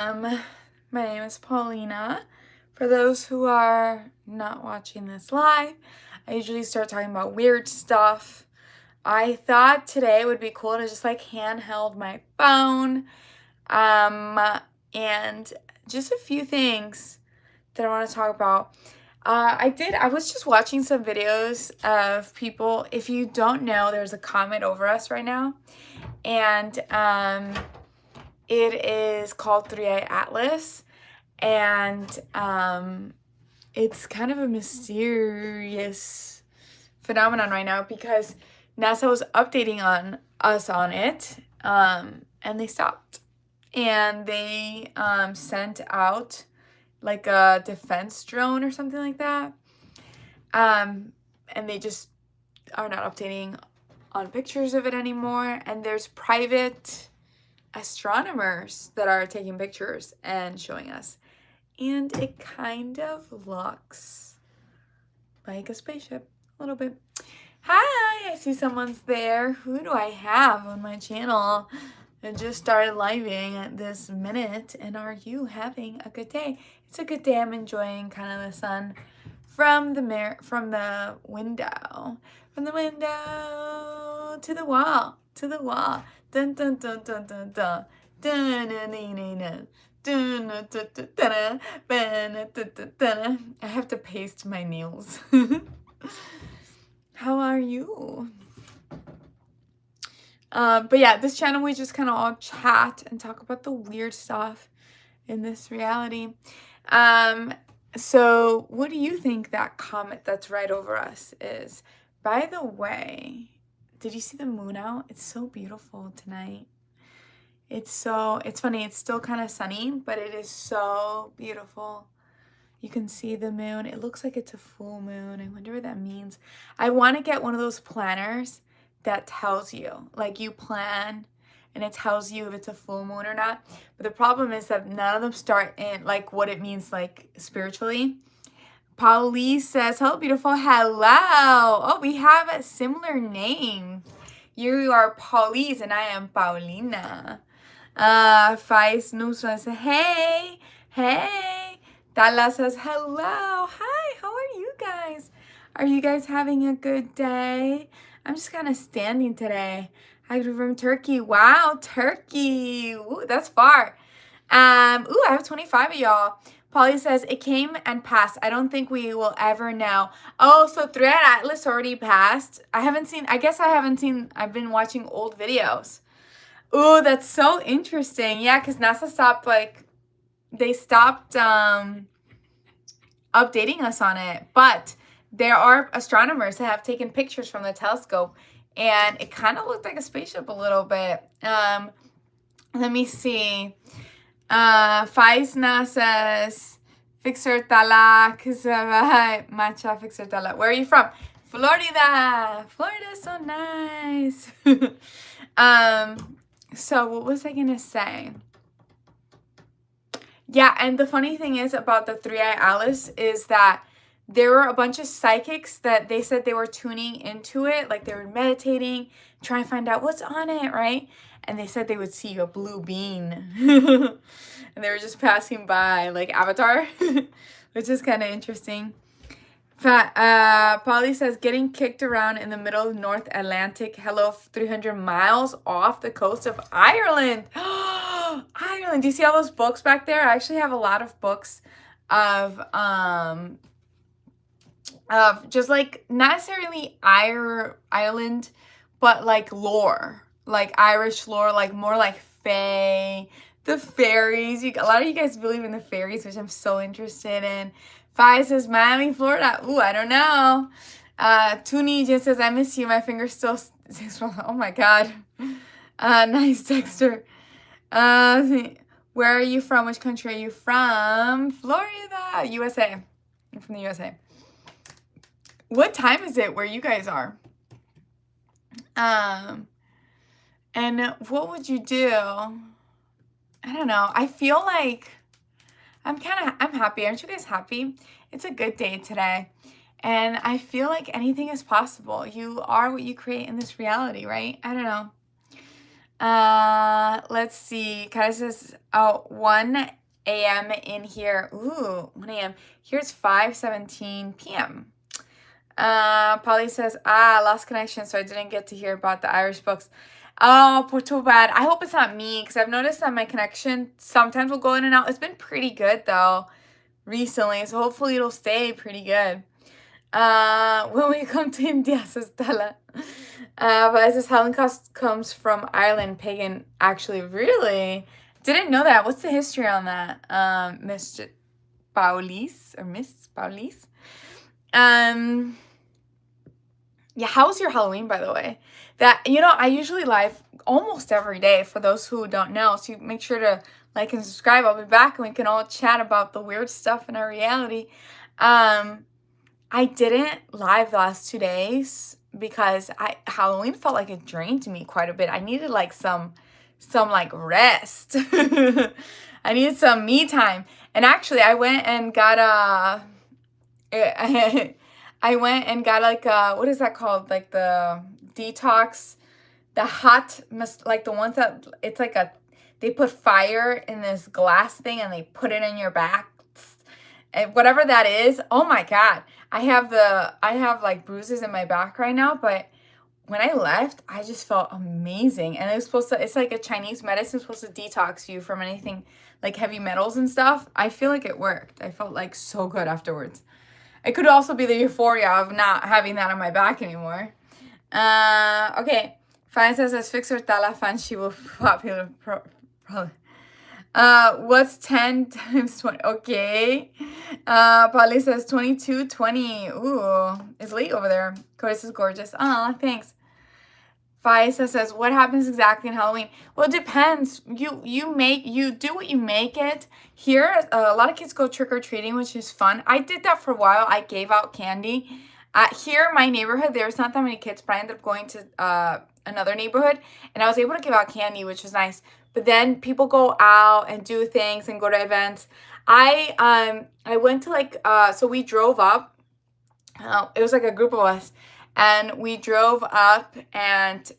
Um, my name is Paulina. For those who are not watching this live, I usually start talking about weird stuff. I thought today would be cool to just like handheld my phone, um, and just a few things that I want to talk about. I was just watching some videos of people. If you don't know, there's a comet over us right now, and it is called 3i Atlas, and it's kind of a mysterious phenomenon right now because NASA was updating on us on it, and they stopped, and they sent out like a defense drone or something like that, and they just are not updating on pictures of it anymore. And there's private astronomers that are taking pictures and showing us. And it kind of looks like a spaceship, a little bit. Hi, I see someone's there. Who do I have on my channel? I just started living at this minute, and are you having a good day? It's a good day. I'm enjoying kind of the sun from the window, from the window to the wall, to the wall. Dun dun dun dun dun dun. Dun dun dun dun dun. I have to paste my nails. How are you? But yeah, this channel we just kind of all chat and talk about the weird stuff in this reality. So what do you think that comet that's right over us is? By the way, did you see the moon out? It's so beautiful tonight. It's funny, it's still kind of sunny, but it is so beautiful. You can see the moon. It looks like it's a full moon. I wonder what that means. I want to get one of those planners that tells you, like you plan and it tells you if it's a full moon or not. But the problem is that none of them start in like what it means like spiritually. Pauline says, hello, beautiful. Hello. Oh, we have a similar name. You are Paulise and I am Paulina. Faiz Nusra says, hey, hey. Dala says, hello. Hi, how are you guys? Are you guys having a good day? I'm just kind of standing today. Hi, from Turkey. Wow, Turkey. Ooh, that's far. Ooh, I have 25 of y'all. Polly says, it came and passed. I don't think we will ever know. Oh, so 3i Atlas already passed. I've been watching old videos. Ooh, that's so interesting. Yeah, because NASA stopped, they stopped updating us on it. But there are astronomers that have taken pictures from the telescope, and it kind of looked like a spaceship a little bit. Let me see. Faisna says, Fixer Tala, Macha Fixer Tala. Where are you from? Florida. Florida's so nice. So what was I gonna say? Yeah, and the funny thing is about the 3i Atlas is that there were a bunch of psychics that they said they were tuning into it, like they were meditating, trying to find out what's on it, right? And they said they would see a blue bean. And they were just passing by, like Avatar, which is kind of interesting. Polly says, getting kicked around in the middle of North Atlantic. Hello, 300 miles off the coast of Ireland. Ireland. Do you see all those books back there? I actually have a lot of books of just like not necessarily Ireland, but like lore, like Irish lore, like more like fae, the fairies. A lot of you guys believe in the fairies, which I'm so interested in. Fi says Miami, Florida. Ooh, I don't know. Tuni just says, I miss you. My fingers still. Oh my God. Nice, Dexter. Where are you from? Which country are you from? Florida, USA. I'm from the USA. What time is it where you guys are? And what would you do? I don't know. I feel like I'm happy. Aren't you guys happy? It's a good day today. And I feel like anything is possible. You are what you create in this reality, right? I don't know. Let's see. Kind of says, oh, 1 a.m. in here. Ooh, 1 a.m. Here's 5:17 p.m. Polly says, lost connection, so I didn't get to hear about the Irish books. Oh, poor too bad. I hope it's not me, because I've noticed that my connection sometimes will go in and out. It's been pretty good, though, recently, so hopefully it'll stay pretty good. When we come to India, says Stella. But it says Helen comes from Ireland, pagan, actually. Really? Didn't know that. What's the history on that? Miss Paulis, or Miss Paulis? Yeah, how was your Halloween, by the way? That, I usually live almost every day, for those who don't know. So make sure to like and subscribe. I'll be back and we can all chat about the weird stuff in our reality. I didn't live the last 2 days because Halloween felt like it drained me quite a bit. I needed like some like rest. I needed some me time. And actually I went and got I went and got like what is that called? Like the detox, the hot, like the ones that it's like they put fire in this glass thing and they put it in your back. And whatever that is, oh my God. I have like bruises in my back right now, but when I left, I just felt amazing. And it's like a Chinese medicine supposed to detox you from anything like heavy metals and stuff. I feel like it worked. I felt like so good afterwards. It could also be the euphoria of not having that on my back anymore. Okay. Fine says, as Fixer Tala fan, she will be popular. Probably. What's 10 times 20? Okay. Polly says 22:20. Ooh, it's late over there. Cody says gorgeous. Oh, thanks. Faisa says, what happens exactly in Halloween? Well, it depends. You do what you make it. Here, a lot of kids go trick-or-treating, which is fun. I did that for a while. I gave out candy. Here in my neighborhood, there's not that many kids, but I ended up going to another neighborhood, and I was able to give out candy, which was nice. But then people go out and do things and go to events. I went to so we drove up. It was like a group of us. And we drove up and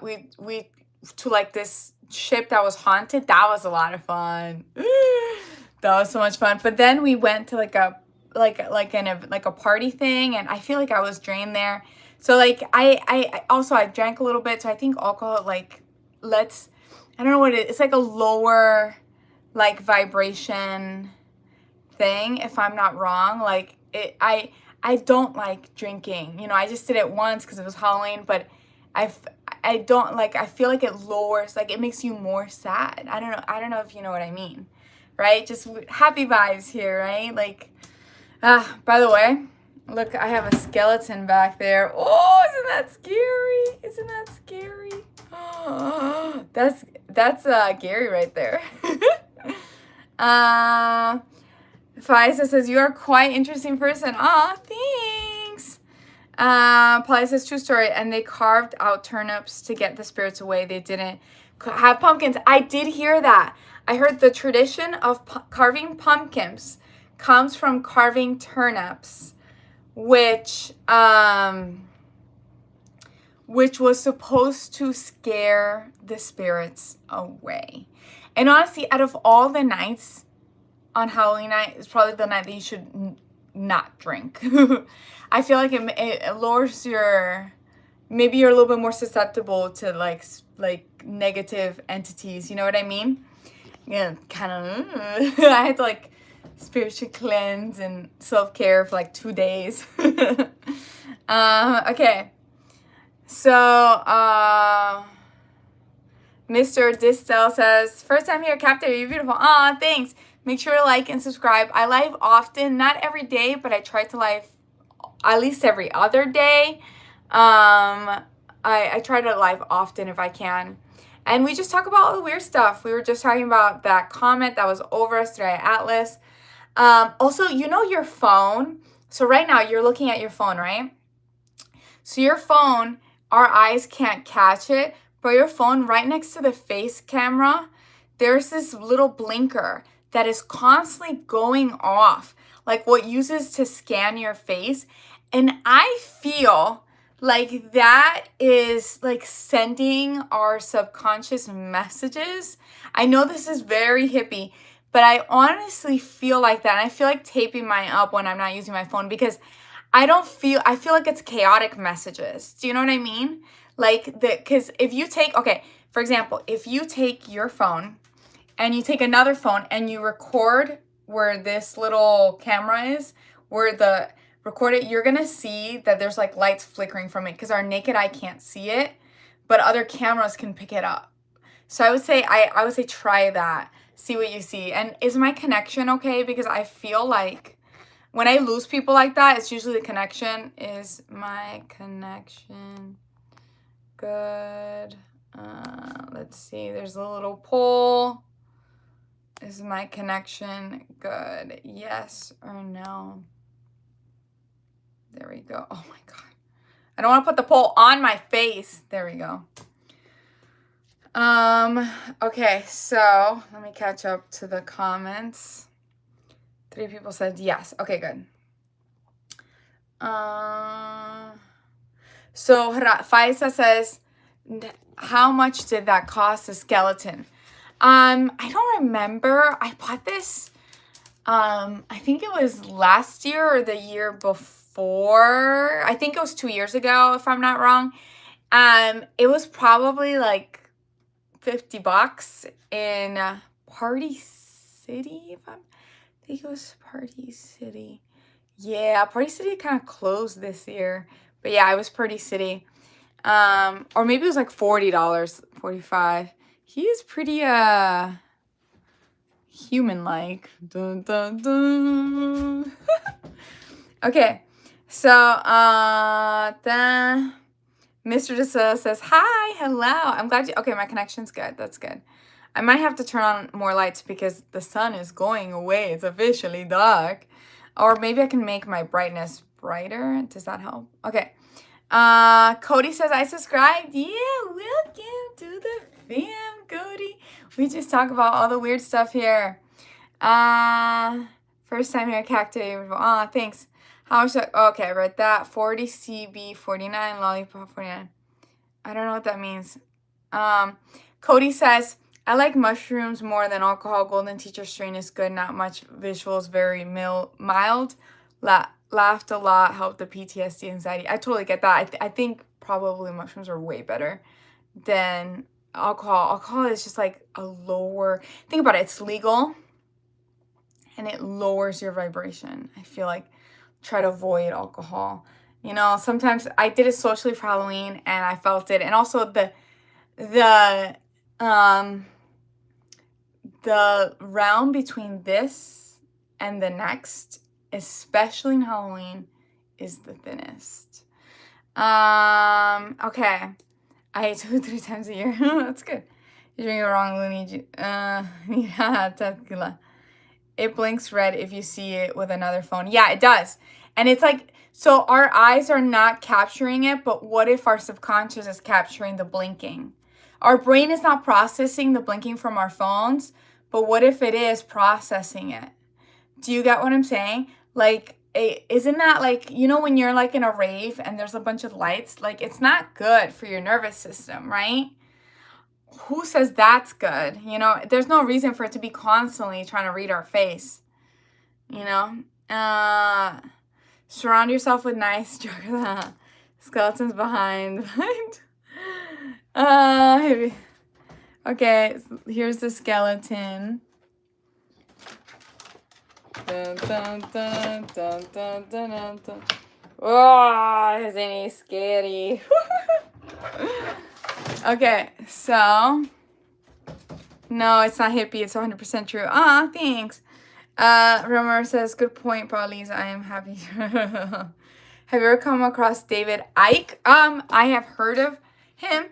we to like this ship that was haunted. That was a lot of fun. That was so much fun. But then we went to like a party thing, and I feel like I was drained there. So like I also I drank a little bit. So I think alcohol I don't know what it is. It's like a lower like vibration thing, if I'm not wrong. Like I don't like drinking. I just did it once because it was Halloween, but I don't like, I feel like it lowers, like it makes you more sad. I don't know if you know what I mean, right? Just happy vibes here, right? Like, by the way, look, I have a skeleton back there. Oh, isn't that scary? Isn't that scary? Oh, that's Gary right there. Faisa says, you are quite interesting person. Aw, thanks. Polly says, true story. And they carved out turnips to get the spirits away. They didn't have pumpkins. I did hear that. I heard the tradition of carving pumpkins comes from carving turnips, which was supposed to scare the spirits away. And honestly, out of all the nights on Halloween night, is probably the night that you should not drink. I feel like it lowers maybe you're a little bit more susceptible to like negative entities. You know what I mean? Yeah, kind of. I had to like spiritually cleanse and self-care for like 2 days. Okay. So, Mr. Distel says, first time here, Captain, you're beautiful. Aw, thanks. Make sure to like and subscribe. I live often, not every day, but I try to live at least every other day. I try to live often if I can. And we just talk about all the weird stuff. We were just talking about that comet that was over us today at Atlas. Also, your phone. So right now you're looking at your phone, right? So your phone, our eyes can't catch it, but your phone right next to the face camera, there's this little blinker that is constantly going off, like what uses to scan your face. And I feel Like that is like sending our subconscious messages. I know this is very hippie, but I honestly feel like that. And I feel like taping mine up when I'm not using my phone because I feel like it's chaotic messages. Do you know what I mean? Like because if you take, okay, for example, if you take your phone and you take another phone and you record where this little camera is, where the record it, you're gonna see that there's like lights flickering from it because our naked eye can't see it, but other cameras can pick it up. So I would say try that. See what you see. And is my connection okay? Because I feel like when I lose people like that, it's usually the connection. Is my connection good? Let's see. There's a little poll. Is my connection good? Yes or no? There we go. Oh my God. I don't want to put the poll on my face. There we go. Okay, so let me catch up to the comments. 3 people said yes. Okay, good. So Faisa says, how much did that cost a skeleton? I don't remember. I bought this, I think it was last year or the year before. I think it was 2 years ago, if I'm not wrong. It was probably like $50 in Party City. I think it was Party City. Yeah, Party City kind of closed this year. But yeah, it was Party City. Or maybe it was like $40, 45. He is pretty human-like. Dun, dun, dun. Okay, so then Mr. DeSoto says, hi, hello. I'm glad you, okay, my connection's good. That's good. I might have to turn on more lights because the sun is going away. It's officially dark. Or maybe I can make my brightness brighter. Does that help? Okay. Cody says, I subscribed. Yeah, welcome to the fam, Cody. We just talk about all the weird stuff here. First time here, cacti. Oh, thanks. How much? Okay, I read that. 40 CB 49, lollipop 49. I don't know what that means. Cody says, I like mushrooms more than alcohol. Golden Teacher strain is good. Not much visuals. Very mild. Laughed a lot. Helped the PTSD, anxiety. I totally get that. I think probably mushrooms are way better than alcohol. Alcohol is just like a lower. Think about it. It's legal. And it lowers your vibration. I feel like try to avoid alcohol. You know, sometimes I did it socially for Halloween and I felt it. And also the realm between this and the next, especially in Halloween, is the thinnest. Okay. I eat 2-3 times a year. That's good. You're doing it wrong, Looney. Yeah, tequila. It blinks red if you see it with another phone. Yeah, it does. And it's like, so our eyes are not capturing it, but what if our subconscious is capturing the blinking? Our brain is not processing the blinking from our phones, but what if it is processing it? Do you get what I'm saying? Like, isn't that like, you know, when you're like in a rave and there's a bunch of lights, like it's not good for your nervous system, right? Who says that's good? You know, there's no reason for it to be constantly trying to read our face. You know, surround yourself with nice skeletons behind. Okay, here's the skeleton. Dun, dun, dun, dun, dun, dun, dun, dun. Oh, isn't he scary? Okay, so no, it's not hippie. It's 100% true. Ah, thanks. Romer says, good point, Pauline. I am happy. Have you ever come across David Icke? I have heard of him.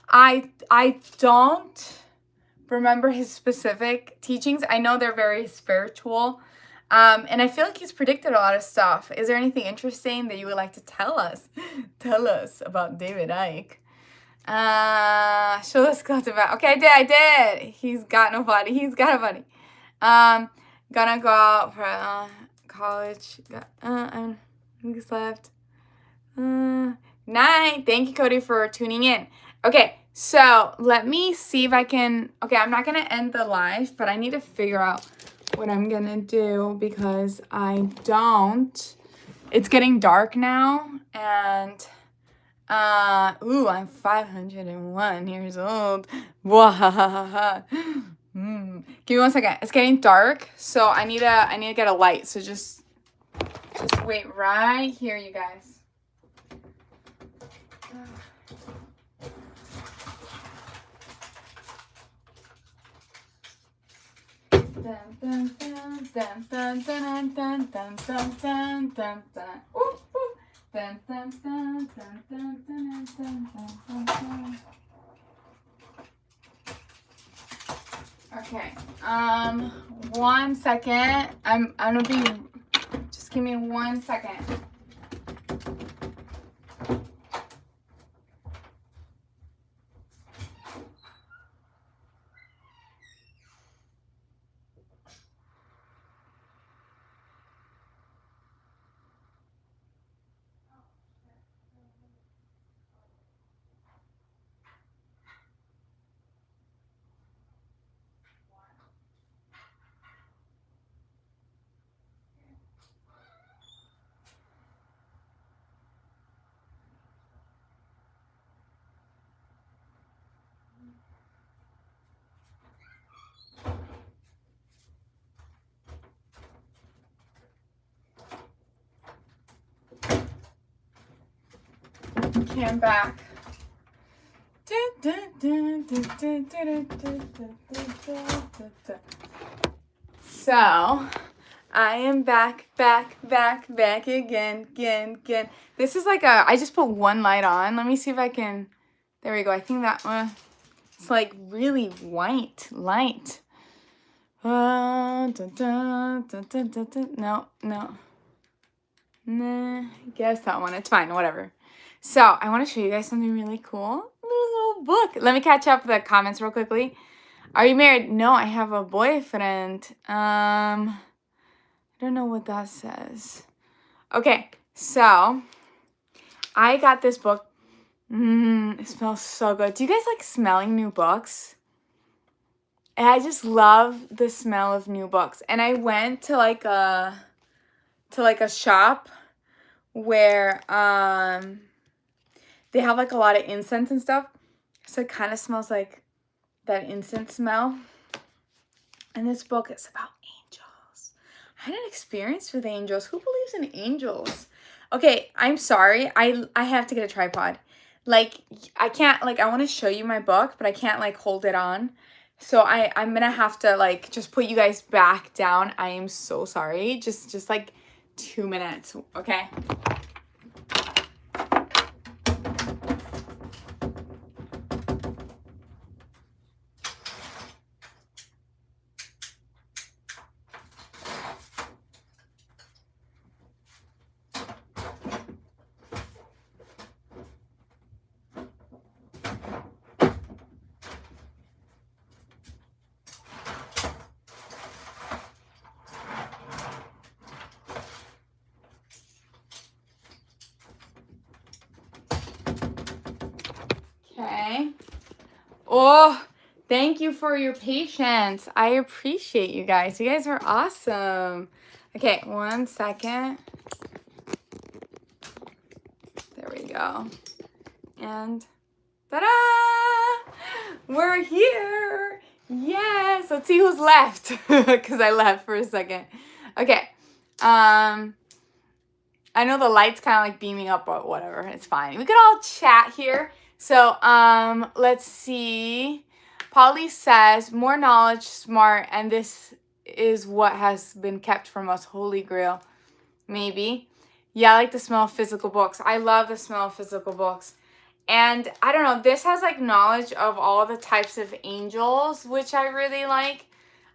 I don't remember his specific teachings. I know they're very spiritual. And I feel like he's predicted a lot of stuff. Is there anything interesting that you would like to tell us? Tell us about David Icke. Show the skeleton back. Okay, I did. He's got no body. He's got a body. Gonna go out for college. Weeks left. Night. Thank you, Cody, for tuning in. Okay, so let me see if I can. Okay, I'm not gonna end the live, but I need to figure out what I'm gonna do because I don't. It's getting dark now, and I'm 501 years old. Wahahaha. Give me 1 second. It's getting dark, so I need to get a light. So just wait right here, you guys. Okay. 1 second. I'm gonna be. Just give me 1 second. Okay, I'm back. So, I am back again. This is like I just put one light on. Let me see if I can, there we go. I think that one, it's like really white light. No. Nah, guess that one. It's fine, whatever. So, I want to show you guys something really cool. A little book. Let me catch up the comments real quickly. Are you married? No, I have a boyfriend. I don't know what that says. Okay, so I got this book. It smells so good. Do you guys like smelling new books? And I just love the smell of new books. And I went to like a shop where they have like a lot of incense and stuff. So it kind of smells like that incense smell. And this book is about angels. I had an experience with angels. Who believes in angels? Okay, I'm sorry. I have to get a tripod. Like, I can't, like, I want to show you my book, but I can't, like, hold it on. So I'm going to have to, like, just put you guys back down. I am so sorry. Just like, 2 minutes, okay? Okay. Oh, thank you for your patience. I appreciate you guys. You guys are awesome. Okay, 1 second. There we go. And ta-da! We're here. Yes. Let's see who's left. Because I left for a second. Okay. I know the light's kind of like beaming up, but whatever. It's fine. We could all chat here. So, let's see. Polly says, more knowledge, smart, and this is what has been kept from us. Holy Grail. Maybe. Yeah, I like the smell of physical books. I love the smell of physical books. And I don't know, this has like knowledge of all the types of angels, which I really like.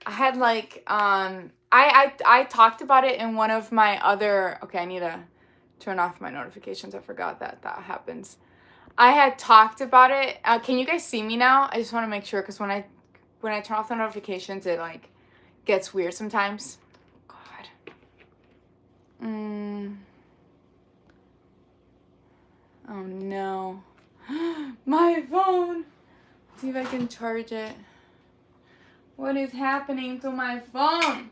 I had like, I talked about it in one of my other, okay, I need to turn off my notifications. I forgot that happens. I had talked about it. Can you guys see me now? I just want to make sure, because when I turn off the notifications, it like gets weird sometimes. God. Oh no. My phone. See if I can charge it. What is happening to my phone?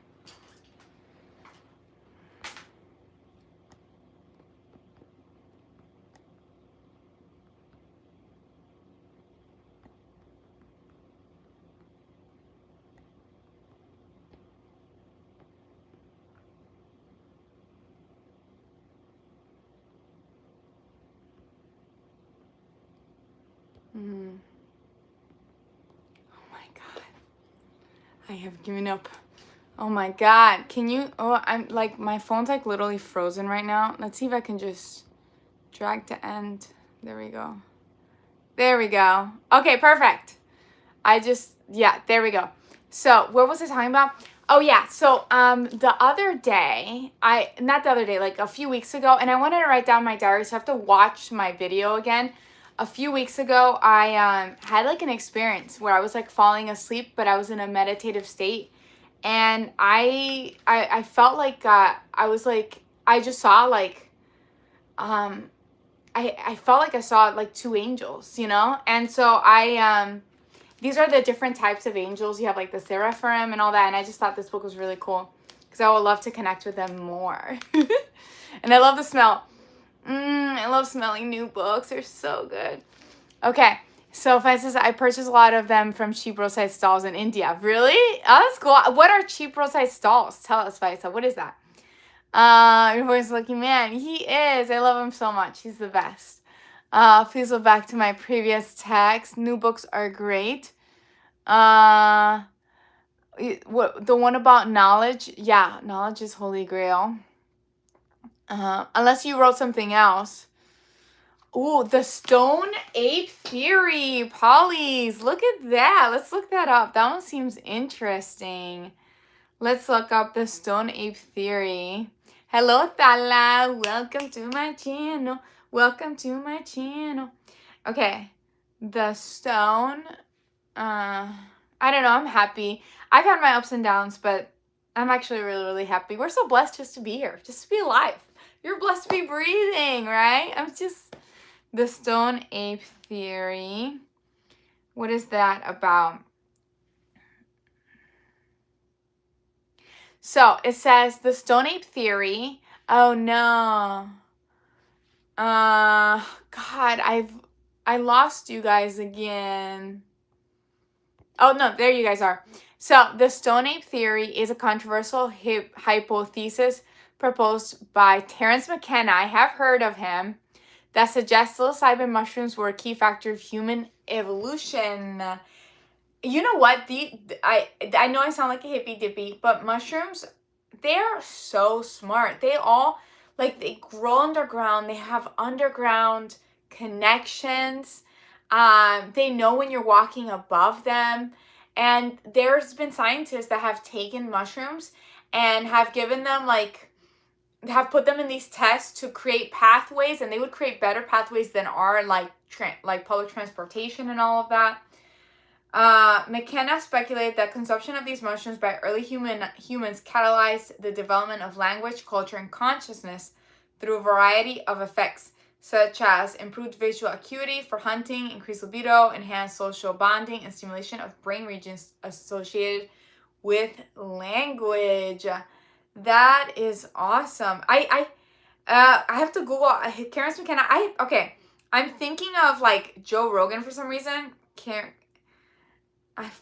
Mm. Oh my god. I have given up. Oh my god. Can you? Oh, I'm like, my phone's like literally frozen right now. Let's see if I can just drag to end. There we go. There we go. Okay, perfect. Yeah, there we go. So what was I talking about? Oh yeah, so the other day, not the other day, like a few weeks ago, and I wanted to write down my diary, so I have to watch my video again. A few weeks ago, I had like an experience where I was like falling asleep, but I was in a meditative state, and I felt like I was like, I just saw like I felt like I saw like two angels, you know? And so these are the different types of angels. You have like the seraphim and all that, and I just thought this book was really cool because I would love to connect with them more. And I love the smell. I love smelling new books. They're so good. Okay, so Faisal, I purchased a lot of them from cheap roadside stalls in India. Really? Oh, that's cool. What are cheap roadside stalls? Tell us, Faisal. What is that? Your voice lucky man. He is. I love him so much. He's the best. Please go back to my previous text. New books are great. What the one about knowledge? Yeah, knowledge is holy grail. Unless you wrote something else. Ooh, the stone ape theory. Polly's. Look at that. Let's look that up. That one seems interesting. Let's look up the stone ape theory. Hello, Thala. Welcome to my channel. Welcome to my channel. Okay. The stone. I don't know. I'm happy. I've had my ups and downs, but I'm actually really, really happy. We're so blessed just to be here, just to be alive. You're blessed to be breathing, right? The stone ape theory. What is that about? So it says the stone ape theory. Oh no. God, I lost you guys again. Oh no, there you guys are. So the stone ape theory is a controversial hypothesis proposed by Terence McKenna. I have heard of him. That suggests psilocybin mushrooms were a key factor of human evolution. You know what? I know I sound like a hippy dippy, but mushrooms, they're so smart. They all like they grow underground. They have underground connections. They know when you're walking above them. And there's been scientists that have taken mushrooms and have given them like have put them in these tests to create pathways, and they would create better pathways than our like public transportation and all of that. McKenna speculated that consumption of these mushrooms by early humans catalyzed the development of language, culture, and consciousness through a variety of effects, such as improved visual acuity for hunting, increased libido, enhanced social bonding, and stimulation of brain regions associated with language. That is awesome. I have to Google Terence McKenna. I'm thinking of like Joe Rogan for some reason.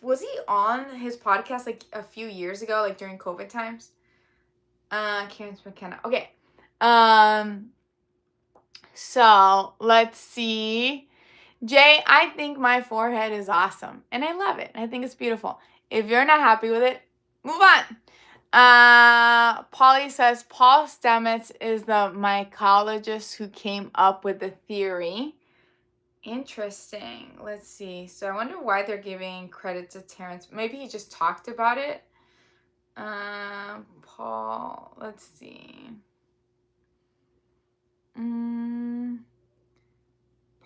Was he on his podcast like a few years ago, like during COVID times? Terence McKenna. Okay. So let's see. Jay, I think my forehead is awesome, and I love it. I think it's beautiful. If you're not happy with it, move on. Polly says Paul Stamets is the mycologist who came up with the theory. Interesting. Let's see. So I wonder why they're giving credit to Terence. Maybe he just talked about it. Paul, let's see.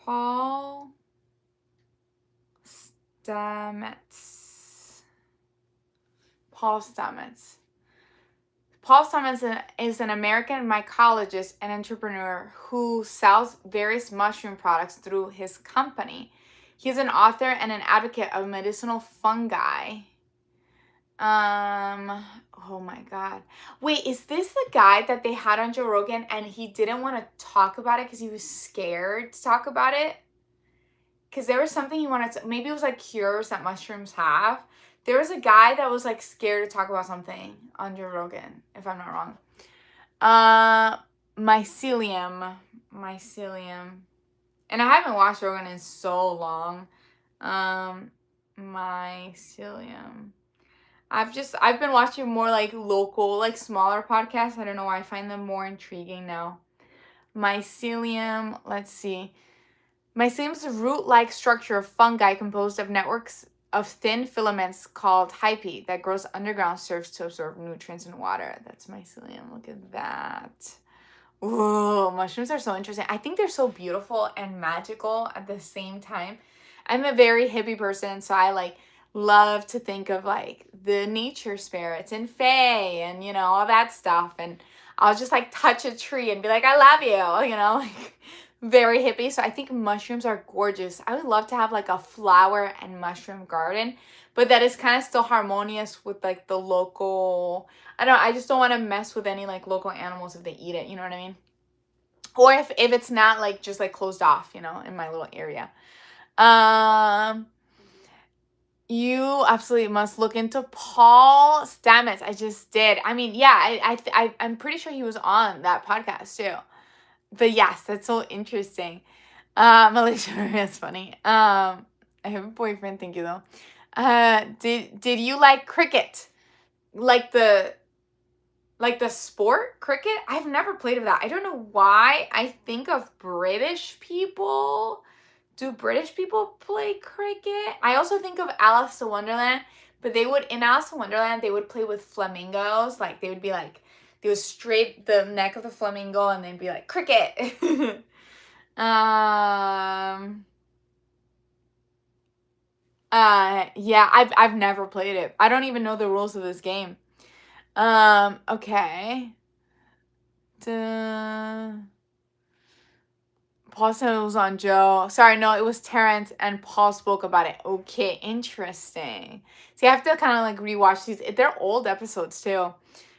Paul Stamets. Paul Stamets. Paul Summons is an American mycologist and entrepreneur who sells various mushroom products through his company. He's an author and an advocate of medicinal fungi. Oh my God. Wait, is this the guy that they had on Joe Rogan and he didn't want to talk about it because he was scared to talk about it? Because there was something he wanted to, maybe it was like cures that mushrooms have. There was a guy that was like scared to talk about something on Joe Rogan, if I'm not wrong. Mycelium. And I haven't watched Rogan in so long. Mycelium. I've been watching more like local, like smaller podcasts. I don't know why I find them more intriguing now. Mycelium, let's see. Mycelium is a root-like structure of fungi composed of networks of thin filaments called hyphae that grows underground, serves to absorb nutrients and water. That's mycelium. Look at that. Ooh, mushrooms are so interesting. I think they're so beautiful and magical at the same time. I'm a very hippie person, so I like love to think of like the nature spirits and fae and all that stuff, and I'll just like touch a tree and be like, I love you, like very hippie. So I think mushrooms are gorgeous. I would love to have like a flower and mushroom garden, but that is kind of still harmonious with like the local, I just don't want to mess with any like local animals if they eat it, you know what I mean? Or if it's not like just like closed off, in my little area. You absolutely must look into Paul Stamets. I just did. I mean, yeah, I'm pretty sure he was on that podcast too. But yes, that's so interesting. Malaysia, that's funny. I have a boyfriend. Thank you though. Did you like cricket? Like the sport cricket? I've never played of that. I don't know why I think of British people. Do British people play cricket? I also think of Alice in Wonderland, but in Alice in Wonderland, they would play with flamingos. Like, they would straight the neck of the flamingo and they'd be like, cricket. Yeah, I've never played it. I don't even know the rules of this game. Okay. Paul said it was on Joe. Sorry, no, it was Terrence and Paul spoke about it. Okay, interesting. See, I have to kind of like rewatch these. They're old episodes too.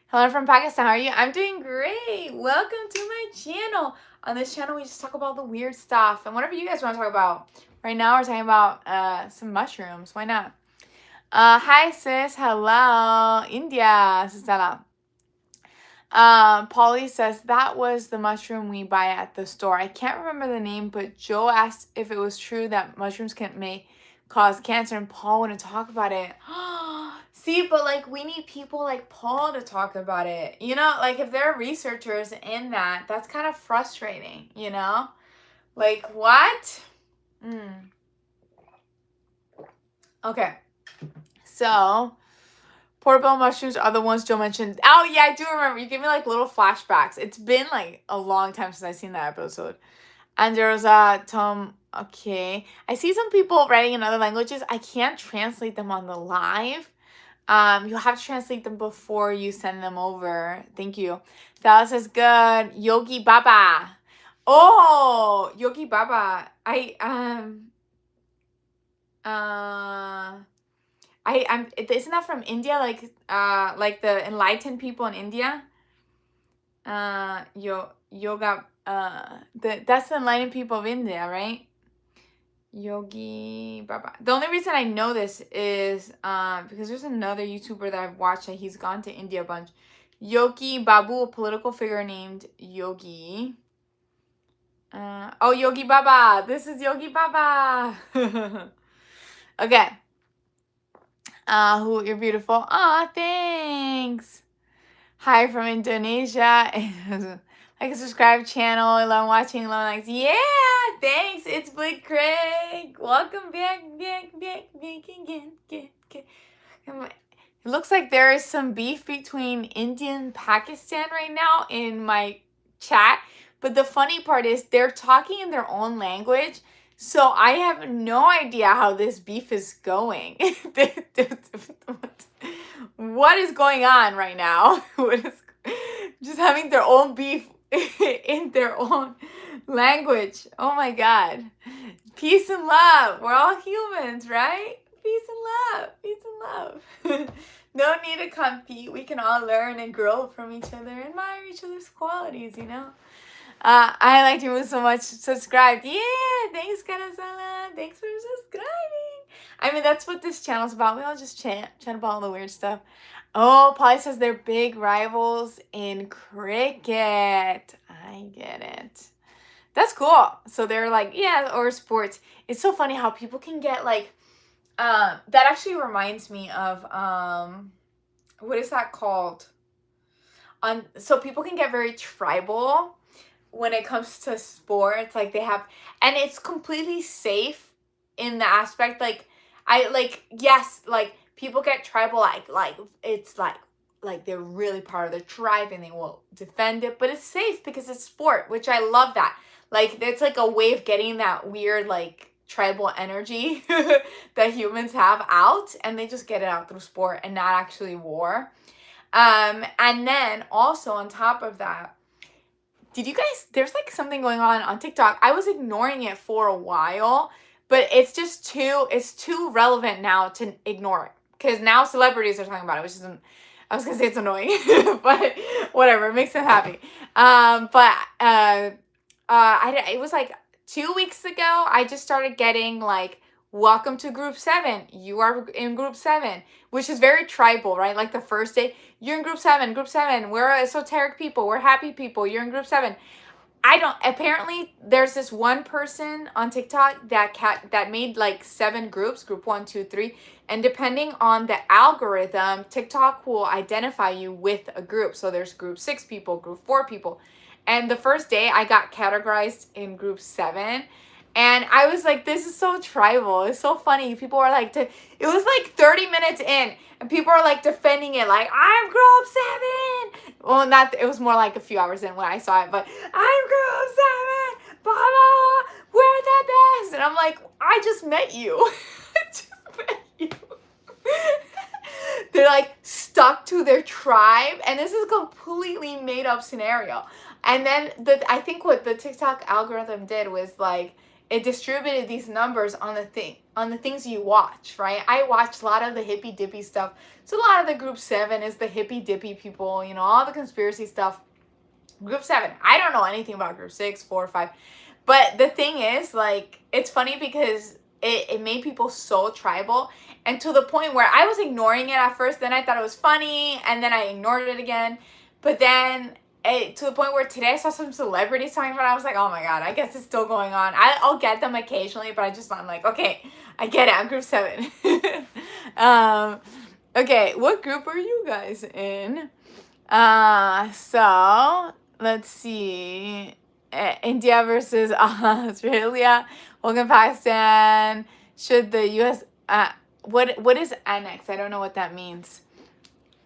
Hello from Pakistan. How are you? I'm doing great. Welcome to my channel. On this channel, we just talk about the weird stuff and whatever you guys want to talk about. Right now, we're talking about some mushrooms. Why not? Hi, sis. Hello. India. Sistela. Polly says, that was the mushroom we buy at the store. I can't remember the name, but Joe asked if it was true that mushrooms may cause cancer, and Paul wouldn't talk about it. See, but like we need people like Paul to talk about it. Like if there are researchers in that, that's kind of frustrating, Like what? Okay. So portobello mushrooms are the ones Joe mentioned. Oh, yeah, I do remember. You gave me, like, little flashbacks. It's been, like, a long time since I've seen that episode. And there's Tom. Okay. I see some people writing in other languages. I can't translate them on the live. You'll have to translate them before you send them over. Thank you. That says good. Yogi Baba. Oh, Yogi Baba. Isn't that from India? Like the enlightened people in India? Yoga, that's the enlightened people of India, right? Yogi Baba. The only reason I know this is because there's another YouTuber that I've watched that he's gone to India a bunch. Yogi Babu, a political figure named Yogi. Oh, Yogi Baba. This is Yogi Baba. Okay. Who you're beautiful. Aw, thanks. Hi from Indonesia. Like a subscribe channel. I love watching. Love likes. Yeah, thanks. It's Blake Craig. Welcome back again. It looks like there is some beef between India and Pakistan right now in my chat. But the funny part is they're talking in their own language. So I have no idea how this beef is going. What is going on right now? What is just having their own beef in their own language? Oh my God. Peace and love. We're all humans, right? Peace and love. Peace and love. No need to compete. We can all learn and grow from each other, admire each other's qualities, you know? I like your move so much. Subscribe. Yeah, thanks, Carasala. Thanks for subscribing. I mean, that's what this channel's about. We all just chat about all the weird stuff. Oh, Polly says they're big rivals in cricket. I get it. That's cool. So they're like, yeah, or sports. It's so funny how people can get like, that actually reminds me of, what is that called? So people can get very tribal when it comes to sports. Like they have, and it's completely safe in the aspect, like, yes, like people get tribal, like it's like they're really part of the tribe and they will defend it, but it's safe because it's sport, which I love that. Like it's like a way of getting that weird like tribal energy that humans have out, and they just get it out through sport and not actually war. And then also on top of that, did you guys, there's like something going on TikTok. I was ignoring it for a while, but it's too relevant now to ignore it. Because now celebrities are talking about it, which isn't, I was going to say it's annoying, but whatever, it makes them happy. It was like 2 weeks ago, I just started getting like, welcome to group 7. You are in group 7, which is very tribal, right? Like the first day, you're in group 7, we're esoteric people, we're happy people, you're in group 7. Apparently there's this one person on TikTok that made like 7 groups, group 1, 2, 3. And depending on the algorithm, TikTok will identify you with a group. So there's group 6 people, group 4 people. And the first day I got categorized in group 7. And I was like, this is so tribal. It's so funny. People are like, it was like 30 minutes in, and people are like defending it, like, I'm group 7. Well, it was more like a few hours in when I saw it, but I'm group 7. Blah, blah, blah. We're the best. And I'm like, I just met you. I just met you. They're like stuck to their tribe. And this is a completely made up scenario. And then I think what the TikTok algorithm did was like, it distributed these numbers on the things you watch, right? I watch a lot of the hippy dippy stuff. So a lot of the group 7 is the hippy dippy people, you know, all the conspiracy stuff. Group 7, I don't know anything about group 6, 4, 5. But the thing is, like, it's funny because it made people so tribal, and to the point where I was ignoring it at first. Then I thought it was funny, and then I ignored it again. But then to the point where today I saw some celebrities talking about it. I was like, oh my God, I guess it's still going on. I'll get them occasionally, but I'm like, okay, I get it. I'm group 7. Okay, what group are you guys in? So let's see. India versus Australia. Welcome, Pakistan. Should the U.S. What is annex? I don't know what that means.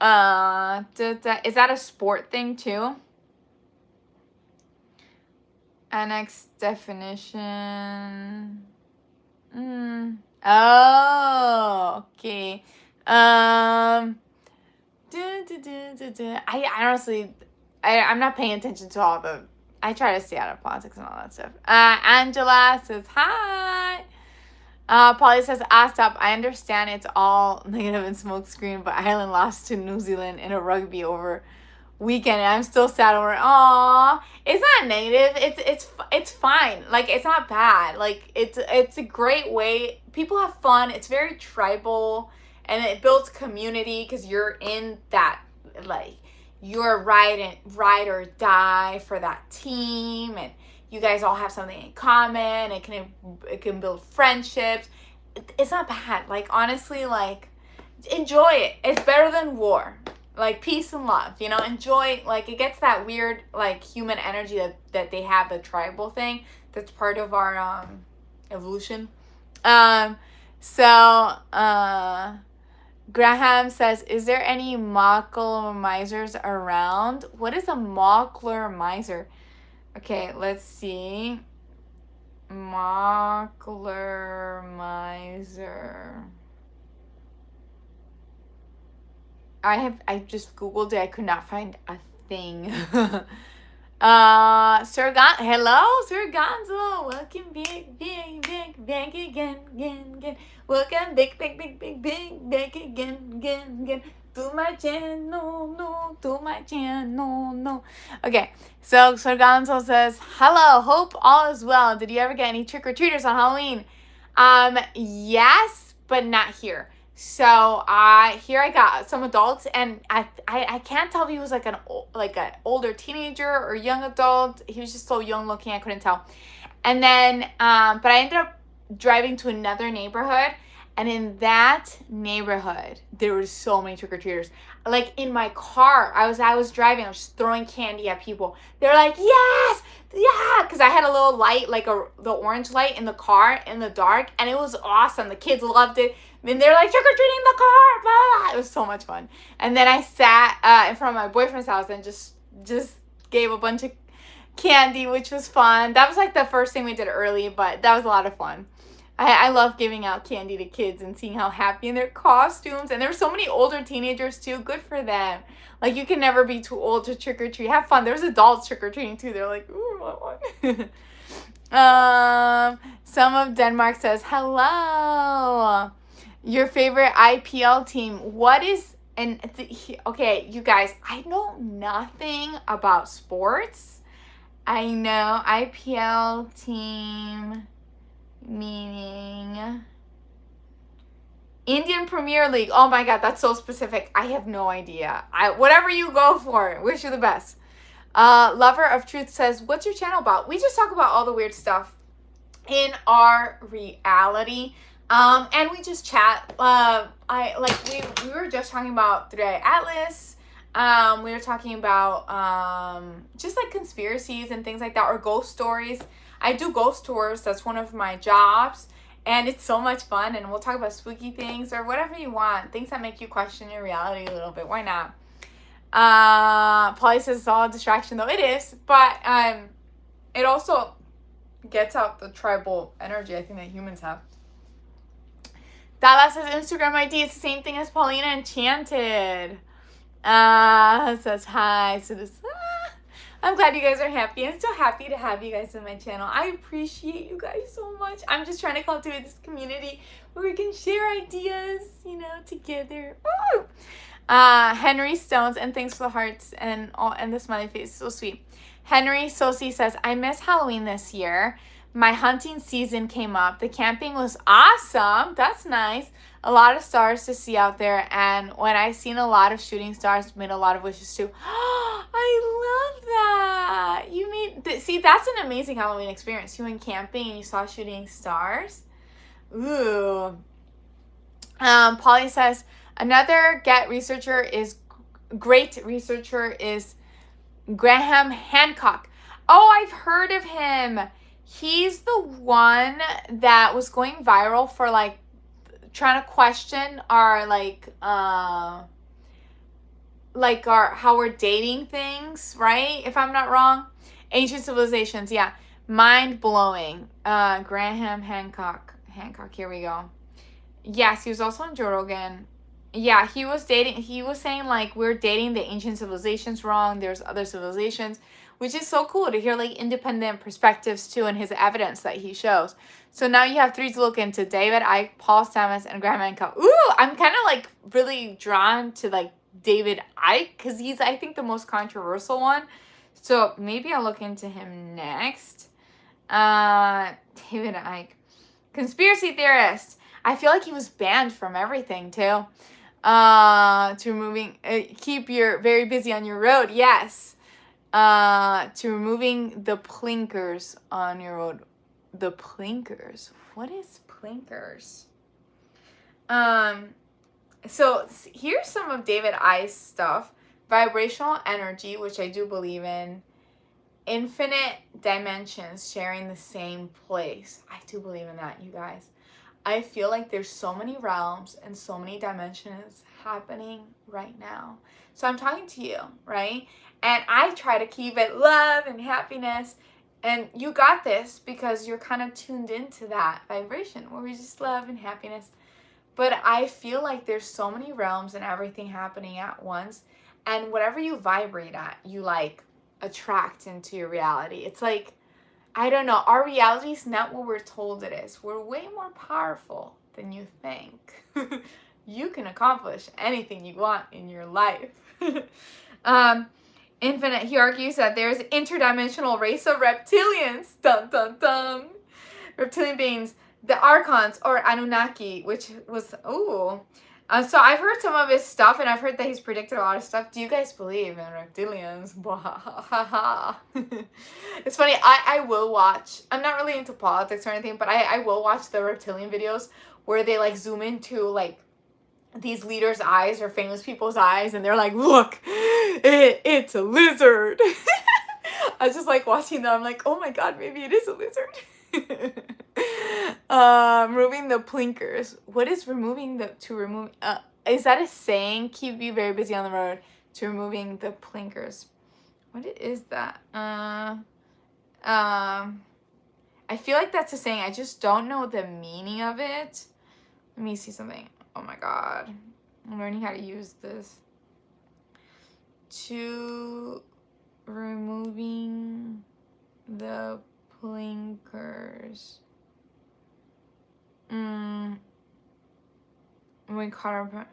Is that a sport thing too? Annex definition. Oh, okay. I honestly, I'm not paying attention to all the. I try to stay out of politics and all that stuff. Angela says hi. Polly says, stop. I understand it's all negative and smokescreen, but Ireland lost to New Zealand in a rugby over weekend, and I'm still sad over it. Aww, it's not negative. It's fine. Like, it's not bad. Like, it's a great way. People have fun. It's very tribal, and it builds community because you're in that, like, you're ride or die for that team, and you guys all have something in common. It can build friendships. It's not bad. Like, honestly, like, enjoy it. It's better than war. Like, peace and love, you know, enjoy. Like, it gets that weird, like, human energy that they have, the tribal thing that's part of our evolution. Graham says, is there any mockler misers around? What is a mockler miser? Okay, let's see. Mockler Miser. I just Googled it. I could not find a thing. Hello, Sir Gonzo. Welcome back again. Welcome back again. To my channel, to my channel, no. Okay, so Sir Gonzo says, hello, hope all is well. Did you ever get any trick-or-treaters on Halloween? Yes, but not here. So here I got some adults, and I can't tell if he was like an older teenager or young adult. He was just so young looking, I couldn't tell. And then but I ended up driving to another neighborhood, and in that neighborhood there were so many trick-or-treaters. Like in my car, I was driving, I was just throwing candy at people. They're like, yes, yeah, because I had a little light, like the orange light in the car in the dark, and it was awesome. The kids loved it. And they're like, trick-or-treating the car, blah, blah. It was so much fun. And then I sat in front of my boyfriend's house and just gave a bunch of candy, which was fun. That was like the first thing we did early, but that was a lot of fun. I love giving out candy to kids and seeing how happy in their costumes. And there were so many older teenagers too. Good for them. Like, you can never be too old to trick-or-treat. Have fun. There was adults trick-or-treating too. They're like, ooh, what? Some of Denmark says, hello. Your favorite IPL team. What is, okay, you guys, I know nothing about sports. I know IPL team meaning Indian Premier League. Oh my God, that's so specific. I have no idea. Whatever you go for, wish you the best. Lover of Truth says, what's your channel about? We just talk about all the weird stuff in our reality. And we just chat. We were just talking about 3i Atlas. We were talking about just like conspiracies and things like that, or ghost stories. I do ghost tours. That's one of my jobs, and it's so much fun. And we'll talk about spooky things or whatever you want, things that make you question your reality a little bit. Why not? Polly says it's all a distraction, though. It is, but it also gets out the tribal energy I think that humans have. Dala says Instagram ID is the same thing as Paulina Enchanted. Says hi. So this, I'm glad you guys are happy. I'm so happy to have you guys in my channel. I appreciate you guys so much. I'm just trying to cultivate this community where we can share ideas, together. Woo! Henry Stones, and thanks for the hearts and the smiley face. So sweet. Henry Sosi says, I miss Halloween this year. My hunting season came up. The camping was awesome. That's nice. A lot of stars to see out there. And when I seen a lot of shooting stars, made a lot of wishes too. I love that. See, that's an amazing Halloween experience. You went camping and you saw shooting stars. Ooh. Polly says, another great researcher is Graham Hancock. Oh, I've heard of him. He's the one that was going viral for trying to question our how we're dating things, right? If I'm not wrong. Ancient civilizations, yeah. Mind blowing. Graham Hancock. Here we go. Yes, he was also on Joe Rogan. Yeah, he was saying we're dating the ancient civilizations wrong. There's other civilizations, which is so cool to hear independent perspectives too, and his evidence that he shows. So now you have 3 to look into: David Icke, Paul Stamets, and Graham Hancock. Ooh, I'm kind of really drawn to David Icke because he's, I think, the most controversial one. So maybe I'll look into him next. David Icke, conspiracy theorist. I feel like he was banned from everything too. To removing, keep you very busy on your road. Yes. To removing the plinkers on your road. The plinkers. What is plinkers? So here's some of David Icke's stuff. Vibrational energy, which I do believe in. Infinite dimensions sharing the same place. I do believe in that, you guys. I feel like there's so many realms and so many dimensions happening right now. So I'm talking to you, right? And I try to keep it love and happiness. And you got this because you're kind of tuned into that vibration where we just love and happiness. But I feel like there's so many realms and everything happening at once. And whatever you vibrate at, you like attract into your reality. It's like, I don't know, our reality is not what we're told it is. We're way more powerful than you think. You can accomplish anything you want in your life. um, Infinite, he argues that there's interdimensional race of reptilians. Dun dun dun. Reptilian beings, the Archons or Anunnaki, which was so I've heard some of his stuff, and I've heard that he's predicted a lot of stuff. Do you guys believe in reptilians? It's funny. I will watch. I'm not really into politics or anything, but I will watch the reptilian videos where they like zoom into like these leaders' eyes or famous people's eyes, and they're like, "Look, it's a lizard." I was just like watching them. I'm like, "Oh my god, maybe it is a lizard." Removing the plinkers. What is removing the to remove? Is that a saying? Keep you very busy on the road. To removing the plinkers. What is that? I feel like that's a saying. I just don't know the meaning of it. Let me see something. Oh my god. I'm learning how to use this. To removing the plinkers. We caught our...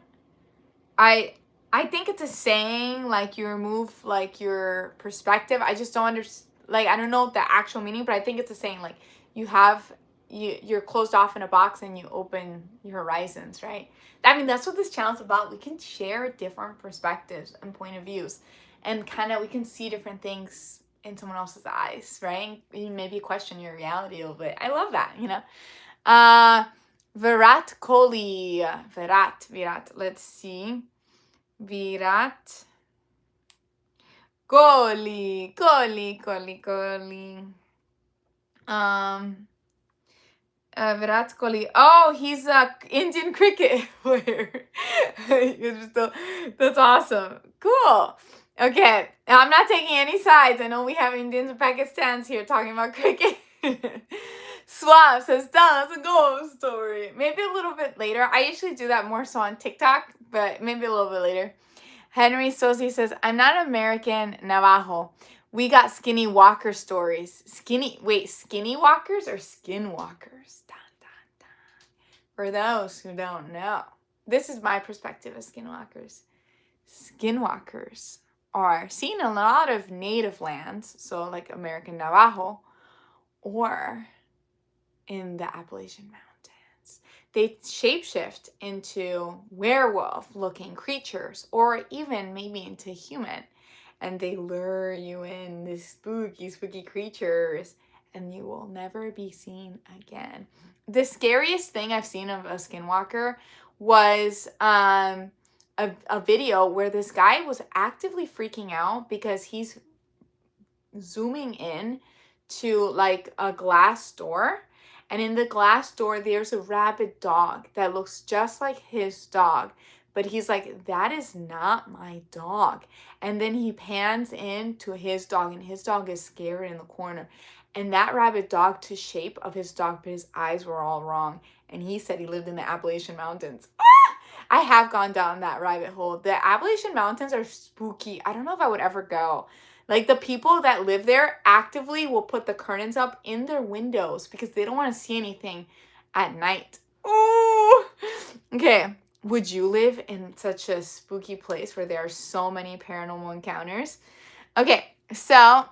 I think it's a saying, like you remove like your perspective. I just don't understand, like I don't know the actual meaning, but I think it's a saying, like you're closed off in a box and you open your horizons, right? I mean, that's what this channel's about. We can share different perspectives and point of views, and kind of we can see different things in someone else's eyes, right? You maybe question your reality a little bit. I love that, you know. Virat Kohli. Virat. Let's see. Virat Kohli. Virat Kohli. Oh, he's a Indian cricket player. That's awesome. Cool. Okay, I'm not taking any sides. I know we have Indians and Pakistans here talking about cricket. Swab says, that's a ghost story. Maybe a little bit later. I usually do that more so on TikTok, but maybe a little bit later. Henry Sosi says, I'm not American Navajo. We got skinny walker stories. Skinny walkers or skinwalkers? Dun, dun, dun. For those who don't know, this is my perspective of skinwalkers. Skinwalkers are seen in a lot of native lands, so like American Navajo, or in the Appalachian Mountains. They shapeshift into werewolf-looking creatures, or even maybe into human, and they lure you in these spooky creatures, and you will never be seen again. The scariest thing I've seen of a skinwalker was a video where this guy was actively freaking out because he's zooming in to like a glass door, and in the glass door there's a rabid dog that looks just like his dog, but he's like, that is not my dog. And then he pans in to his dog, and his dog is scared in the corner, and that rabid dog to shape of his dog, but his eyes were all wrong, and he said he lived in the Appalachian Mountains. I have gone down that rabbit hole. The Appalachian Mountains are spooky. I don't know if I would ever go. Like, the people that live there actively will put the curtains up in their windows because they don't want to see anything at night. Ooh. Okay. Would you live in such a spooky place where there are so many paranormal encounters? Okay. So,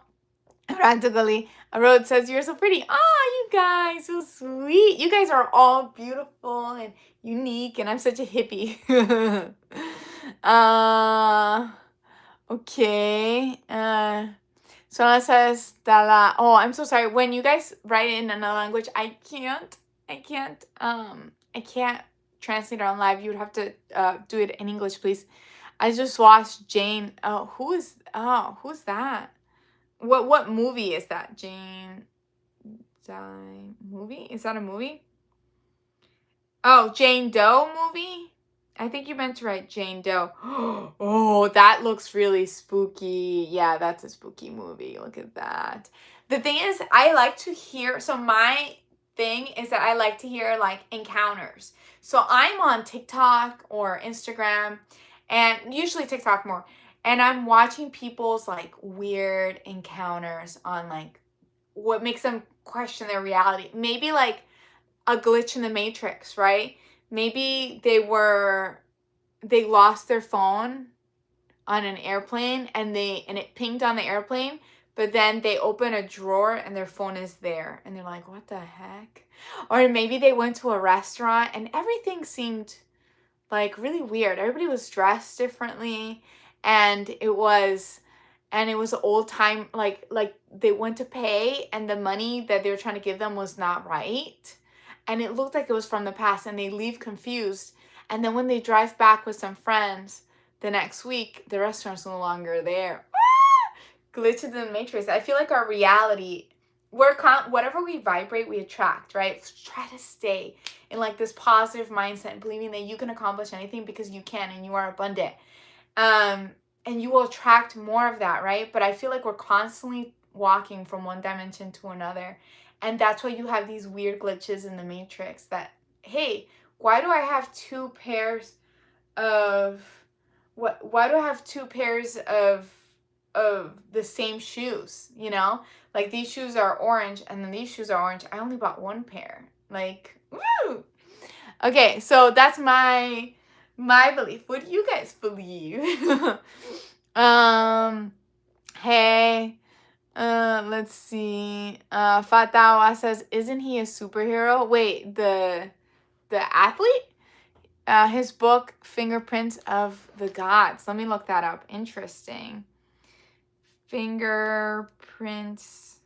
practically, a road says, you're so pretty. Oh, you guys, so sweet. You guys are all beautiful and unique, and I'm such a hippie. Okay. So it says Dala. Oh, I'm so sorry. When you guys write it in another language, I can't translate it on live. You would have to do it in English, please. I just watched Jane. Oh, who's that? What movie is that? Jane movie? Is that a movie? Oh, Jane Doe movie? I think you meant to write Jane Doe. Oh, that looks really spooky. Yeah, that's a spooky movie. Look at that. The thing is, I like to hear, so my thing is that I like to hear like encounters. So I'm on TikTok or Instagram, and usually TikTok more, and I'm watching people's like weird encounters on like what makes them question their reality. Maybe like a glitch in the matrix, right? Maybe they lost their phone on an airplane and it pinged on the airplane, but then they open a drawer and their phone is there and they're like, "What the heck?" Or maybe they went to a restaurant and everything seemed like really weird. Everybody was dressed differently, and it was old time, like they went to pay and the money that they were trying to give them was not right, and it looked like it was from the past, and they leave confused, and then when they drive back with some friends the next week, the restaurant's no longer there. Glitches in the matrix. I feel like our reality, whatever we vibrate, we attract, right? Try to stay in like this positive mindset and believing that you can accomplish anything because you can and you are abundant. And you will attract more of that, right? But I feel like we're constantly walking from one dimension to another. And that's why you have these weird glitches in the matrix that, hey, why do I have two pairs of why do I have two pairs of the same shoes, you know? Like these shoes are orange and then these shoes are orange. I only bought one pair. Like, woo! Okay, so that's my belief. What do you guys believe? Hey, let's see. Fatawa says, isn't he a superhero? Wait, the athlete? His book, Fingerprints of the Gods. Let me look that up. Interesting. Fingerprints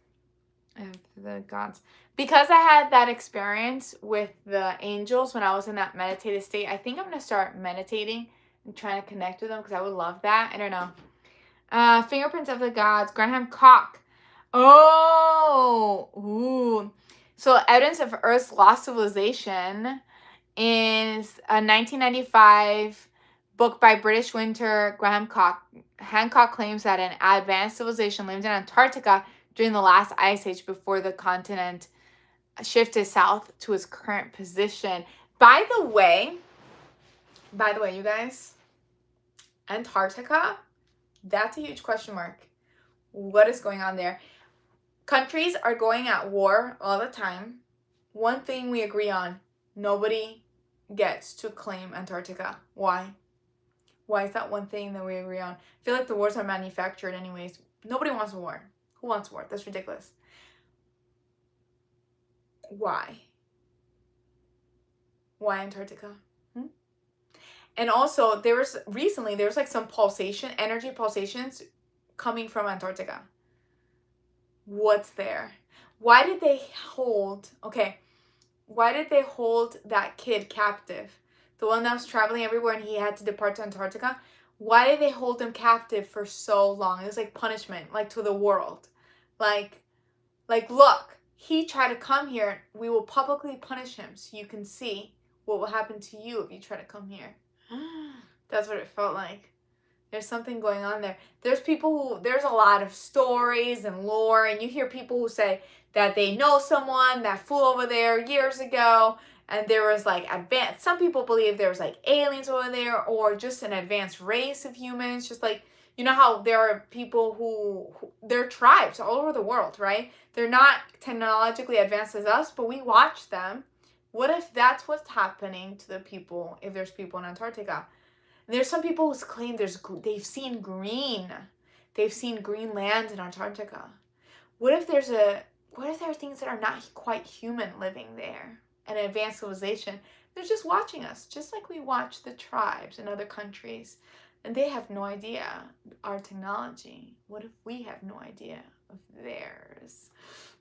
of the Gods. Because I had that experience with the angels when I was in that meditative state, I think I'm going to start meditating and trying to connect with them because I would love that. I don't know. Fingerprints of the Gods. Graham Koch. Oh. Ooh. So, evidence of Earth's lost civilization is a 1995 book by British winter Graham Koch. Hancock claims that an advanced civilization lived in Antarctica during the last ice age before the continent shifted south to its current position. By the way, you guys, Antarctica, that's a huge question mark. What is going on there? Countries are going at war all the time. One thing we agree on, nobody gets to claim Antarctica. Why? Why is that one thing that we agree on? I feel like the wars are manufactured anyways. Nobody wants a war. Who wants war? That's ridiculous. Why? Why Antarctica? And also, there was like some energy pulsations coming from Antarctica. What's there? Why did they hold that kid captive? The one that was traveling everywhere and he had to depart to Antarctica. Why did they hold him captive for so long? It was like punishment, like to the world. Like, look, he tried to come here. We will publicly punish him so you can see what will happen to you if you try to come here. That's what it felt like. There's something going on there. There's a lot of stories and lore, and you hear people who say that they know someone that flew over there years ago, and there was like some people believe there was like aliens over there, or just an advanced race of humans, just like, you know how there are people who they're tribes all over the world, right? They're not technologically advanced as us, but we watch them. What if that's what's happening to the people, if there's people in Antarctica? There's some people who claim they've seen green. They've seen green land in Antarctica. What if there are things that are not quite human living there? An advanced civilization. They're just watching us, just like we watch the tribes in other countries. And they have no idea our technology. What if we have no idea of theirs?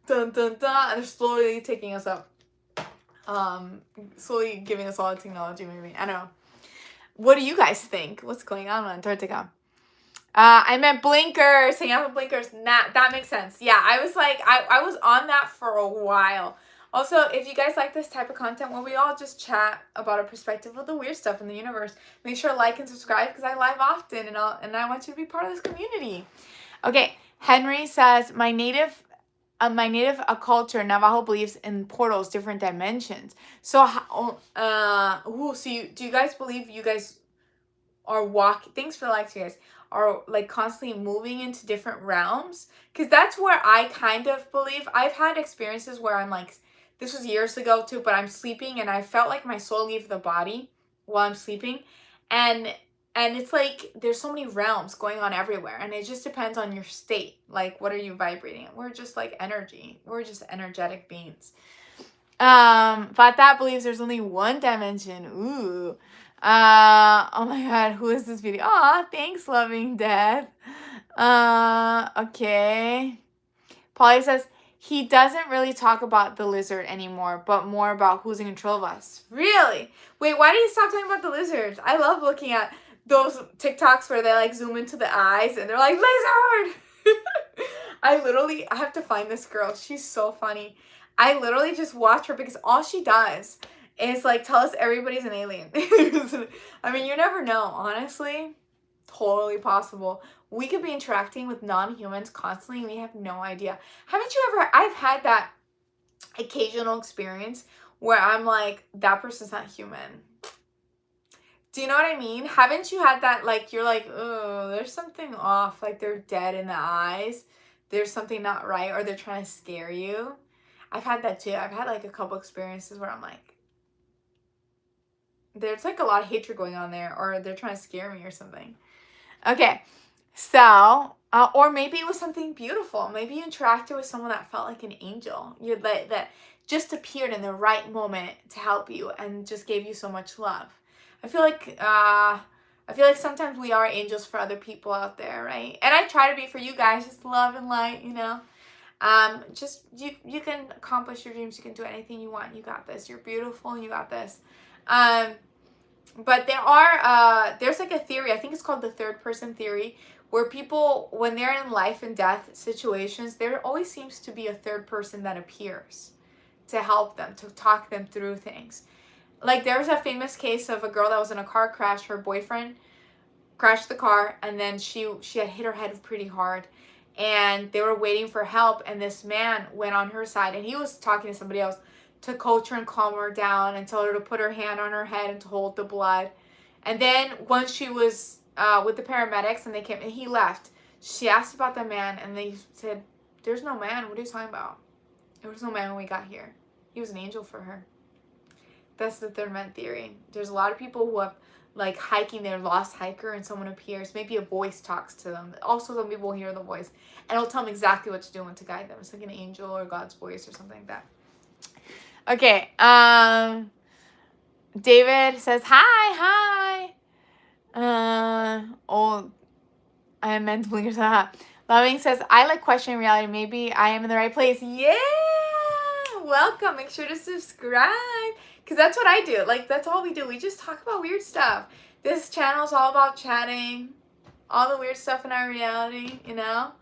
Dun dun dun. And they're slowly taking us up. Slowly giving us all the technology maybe. I don't know. What do you guys think? What's going on in Antarctica? I meant blinkers. Hang out with blinkers. That makes sense. Yeah, I was like, I was on that for a while. Also, if you guys like this type of content where we all just chat about a perspective of the weird stuff in the universe, make sure to like and subscribe because I live often and I want you to be part of this community. Okay, Henry says, my native culture, Navajo believes in portals, different dimensions. So, do you guys believe you guys are walking? Thanks for the likes, you guys. Are like constantly moving into different realms? Because that's where I kind of believe. I've had experiences where I'm like, this was years ago too, but I'm sleeping and I felt like my soul leave the body while I'm sleeping, and it's like there's so many realms going on everywhere, and it just depends on your state. Like, what are you vibrating? We're just like energy. We're just energetic beings. Fata believes there's only one dimension. Ooh. Oh my god, who is this video? Aw, thanks, Loving Death. Okay. Polly says, he doesn't really talk about the lizard anymore, but more about who's in control of us. Really? Wait, why did he stop talking about the lizards? I love looking at those TikToks where they like zoom into the eyes and they're like, lizard! I have to find this girl. She's so funny. I literally just watch her because all she does is like tell us everybody's an alien. I mean, you never know, honestly. Totally possible. We could be interacting with non-humans constantly and we have no idea. Haven't you ever, I've had that occasional experience where I'm like, that person's not human. Do you know what I mean? Haven't you had that, like, you're like, oh, there's something off, like they're dead in the eyes, there's something not right, or they're trying to scare you? I've had that too. I've had like a couple experiences where I'm like, there's like a lot of hatred going on there, or they're trying to scare me or something. Okay, so, or maybe it was something beautiful. Maybe you interacted with someone that felt like an angel. That just appeared in the right moment to help you and just gave you so much love. I feel like sometimes we are angels for other people out there, right? And I try to be for you guys, just love and light, you know. Just you can accomplish your dreams. You can do anything you want. You got this. You're beautiful. You got this. But there's like a theory, I think it's called the third person theory, where people, when they're in life and death situations, there always seems to be a third person that appears to help them, to talk them through things. Like, there was a famous case of a girl that was in a car crash. Her boyfriend crashed the car, and then she had hit her head pretty hard, and they were waiting for help, and this man went on her side, and he was talking to somebody else to coach her and calm her down and tell her to put her hand on her head and to hold the blood. And then once she was with the paramedics and they came and he left, she asked about the man and they said, there's no man. What are you talking about? There was no man when we got here. He was an angel for her. That's the third man theory. There's a lot of people who have like hiking, they're lost hiker and someone appears. Maybe a voice talks to them. Also, some people hear the voice and it'll tell them exactly what to do and to guide them. It's like an angel or God's voice or something like that. Okay, David says, hi. I am meant to blink yourself. Loving says, I like questioning reality. Maybe I am in the right place. Yeah, welcome. Make sure to subscribe because that's what I do. Like, that's all we do. We just talk about weird stuff. This channel is all about chatting all the weird stuff in our reality, you know?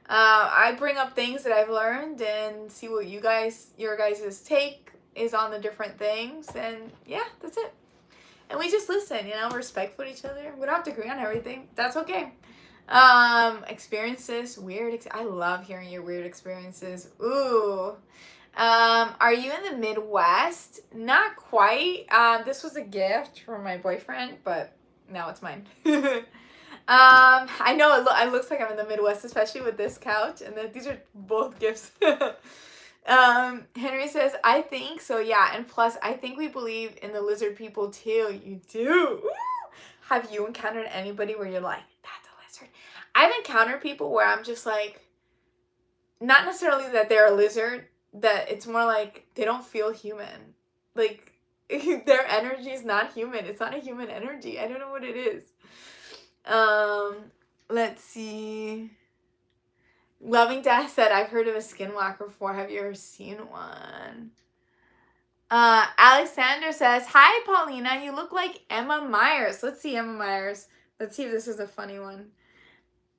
I bring up things that I've learned and see what your guys' take is on the different things, and yeah, that's it. And we just listen, you know, respectful to each other. We don't have to agree on everything. That's okay. Experiences, I love hearing your weird experiences. Ooh. Are you in the Midwest? Not quite. This was a gift from my boyfriend, but now it's mine. I know it looks like I'm in the Midwest, especially with this couch, and these are both gifts. Henry says, I think so, yeah, and plus, I think we believe in the lizard people too. You do? Woo! Have you encountered anybody where you're like, that's a lizard? I've encountered people where I'm just like, not necessarily that they're a lizard, that it's more like they don't feel human. Like, their energy is not human. It's not a human energy. I don't know what it is. Let's see. Loving Death said, I've heard of a skinwalker before. Have you ever seen one? Alexander says, hi, Paulina. You look like Emma Myers. Let's see Emma Myers. Let's see if this is a funny one.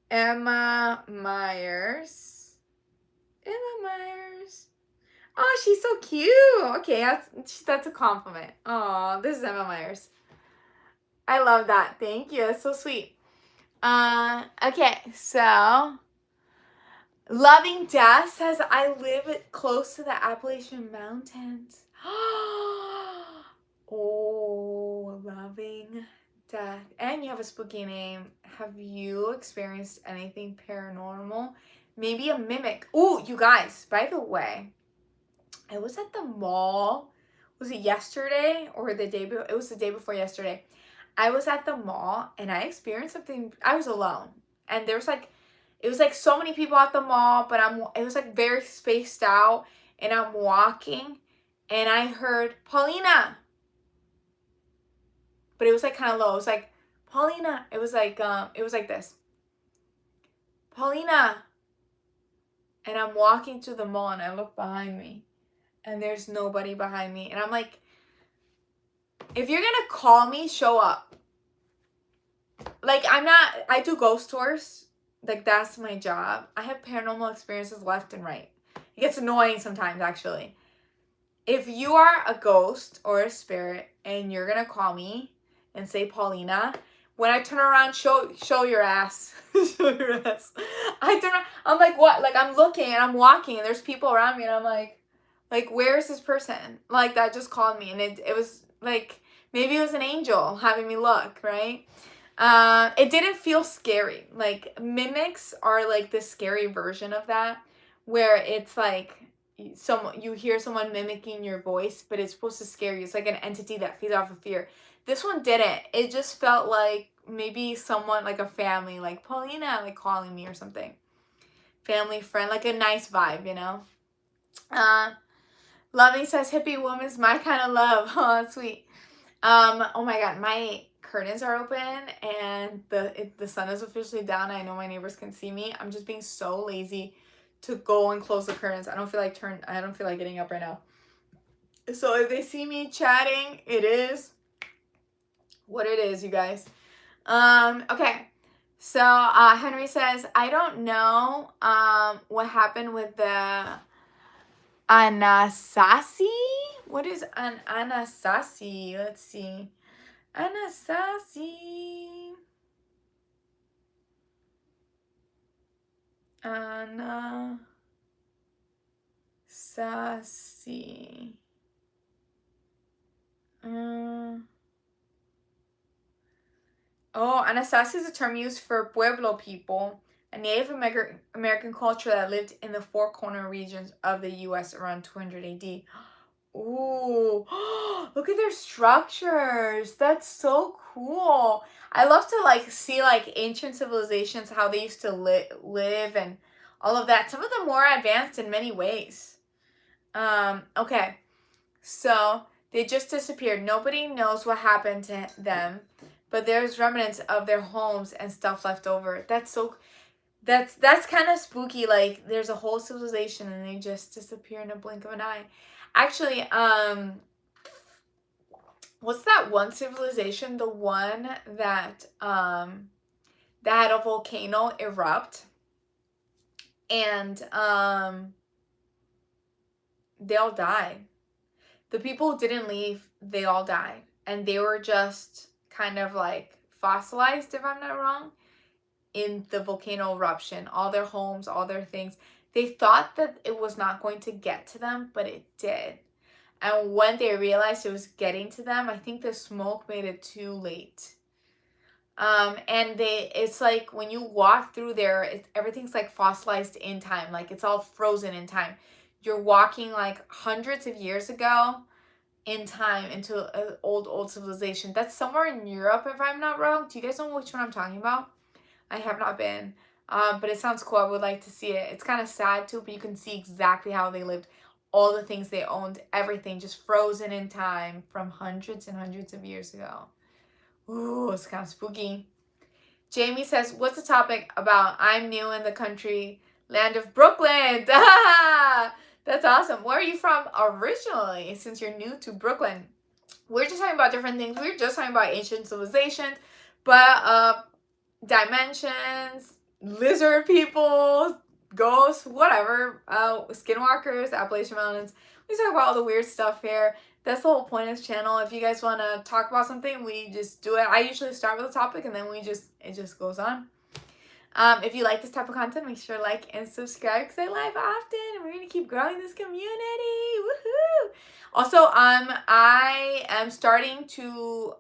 Emma Myers. Oh, she's so cute. Okay, that's a compliment. Oh, this is Emma Myers. I love that. Thank you. That's so sweet. Okay, so Loving Death says I live close to the Appalachian Mountains. Oh, Loving Death. And you have a spooky name. Have you experienced anything paranormal? Maybe a mimic. Oh, you guys, by the way, I was at the mall. Was it yesterday or the day before? It was the day before yesterday. I was at the mall and I experienced something. I was alone. And there was like, it was like so many people at the mall, but it was like very spaced out. And I'm walking and I heard Paulina. But it was like kind of low. It was like, Paulina. It was like this. Paulina. And I'm walking to the mall and I look behind me. And there's nobody behind me. And I'm like, if you're gonna call me, show up. Like, I do ghost tours. Like, that's my job. I have paranormal experiences left and right. It gets annoying sometimes, actually. If you are a ghost or a spirit and you're gonna call me and say Paulina, when I turn around, show your ass. Show your ass. I turn around, I'm like, what? Like, I'm looking and I'm walking and there's people around me and I'm like, where is this person? Like, that just called me. And it was like, maybe it was an angel having me look, right? It didn't feel scary. Like, mimics are like the scary version of that, where it's like you hear someone mimicking your voice, but it's supposed to scare you. It's like an entity that feeds off of fear. This one didn't. It just felt like maybe someone, like a family, like Paulina, like calling me or something. Family, friend, like a nice vibe, you know? Loving says, hippie woman's my kind of love. Oh, that's sweet. Oh my god, my curtains are open and the sun is officially down. I know my neighbors can see me. I'm just being so lazy to go and close the curtains. I don't feel like getting up right now. So if they see me chatting, it is what it is, you guys. Okay. So Henry says, I don't know what happened with the Anasazi? What is an Anasazi? Let's see. Anasazi. Anasazi. Anasazi is a term used for Pueblo people, a Native American culture that lived in the Four Corner regions of the U.S. around 200 AD. Ooh, look at their structures. That's so cool. I love to like see like ancient civilizations, how they used to live and all of that. Some of them more advanced in many ways. Okay. So they just disappeared. Nobody knows what happened to them, but there's remnants of their homes and stuff left over. That's kind of spooky. Like, there's a whole civilization and they just disappear in a blink of an eye. Actually, what's that one civilization? The one that that had a volcano erupt and they all died. The people who didn't leave, they all died. And they were just kind of like fossilized, if I'm not wrong, in the volcano eruption. All their homes, all their things. They thought that it was not going to get to them, but it did. And when they realized it was getting to them, I think the smoke made it too late. And it's like when you walk through there, everything's like fossilized in time. Like, it's all frozen in time. You're walking like hundreds of years ago in time into an old civilization. That's somewhere in Europe, if I'm not wrong. Do you guys know which one I'm talking about? I have not been. But it sounds cool. I would like to see it. It's kind of sad too, but you can see exactly how they lived. All the things they owned, everything just frozen in time from hundreds and hundreds of years ago. Ooh, it's kind of spooky. Jamie says, what's the topic about? I'm new in the country, land of Brooklyn. That's awesome. Where are you from originally, since you're new to Brooklyn? We're just talking about different things. We're just talking about ancient civilizations, but dimensions, lizard people, ghosts, whatever, skinwalkers, Appalachian Mountains. We talk about all the weird stuff here. That's the whole point of this channel. If you guys want to talk about something, we just do it. I usually start with a topic and then it just goes on. If you like this type of content, make sure to like and subscribe because I live often and we're going to keep growing this community. Woohoo! Also, I am starting to,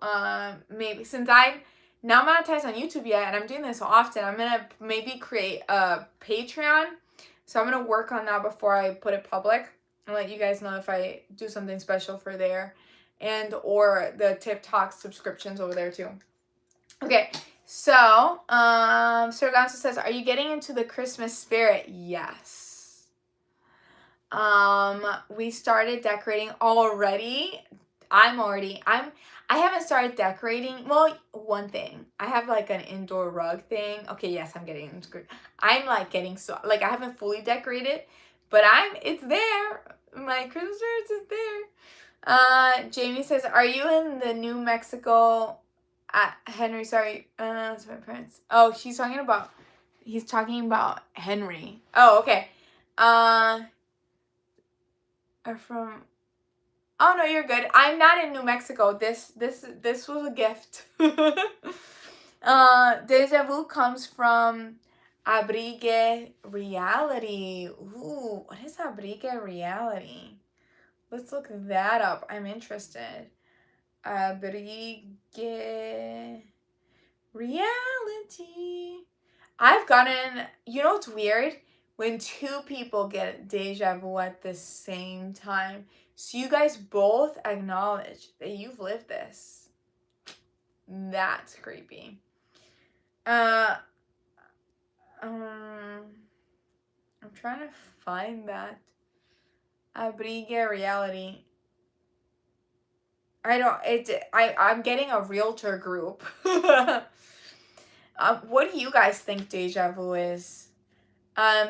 maybe, since I'm not monetized on YouTube yet and I'm doing this so often, I'm going to maybe create a Patreon. So I'm going to work on that before I put it public and let you guys know if I do something special for there and or the TikTok subscriptions over there too. Okay. So, Sir Gonzo says, are you getting into the Christmas spirit? Yes. We started decorating already. I haven't started decorating. Well, one thing. I have like an indoor rug thing. Okay, yes, I'm getting into I'm like getting so, like I haven't fully decorated, but it's there. My Christmas spirit is there. Jamie says, are you in the New Mexico... Henry, sorry, that's my parents. Oh, he's talking about Henry. Oh, okay. Are from, oh no, you're good. I'm not in New Mexico. This was a gift. Deja vu comes from Abrigue Reality. Ooh, what is Abrigue Reality? Let's look that up. I'm interested. Abrigue Reality. I've gotten, you know what's weird? When two people get deja vu at the same time. So you guys both acknowledge that you've lived this. That's creepy. I'm trying to find that. Abrigue Reality. I'm getting a realtor group. What do you guys think deja vu is?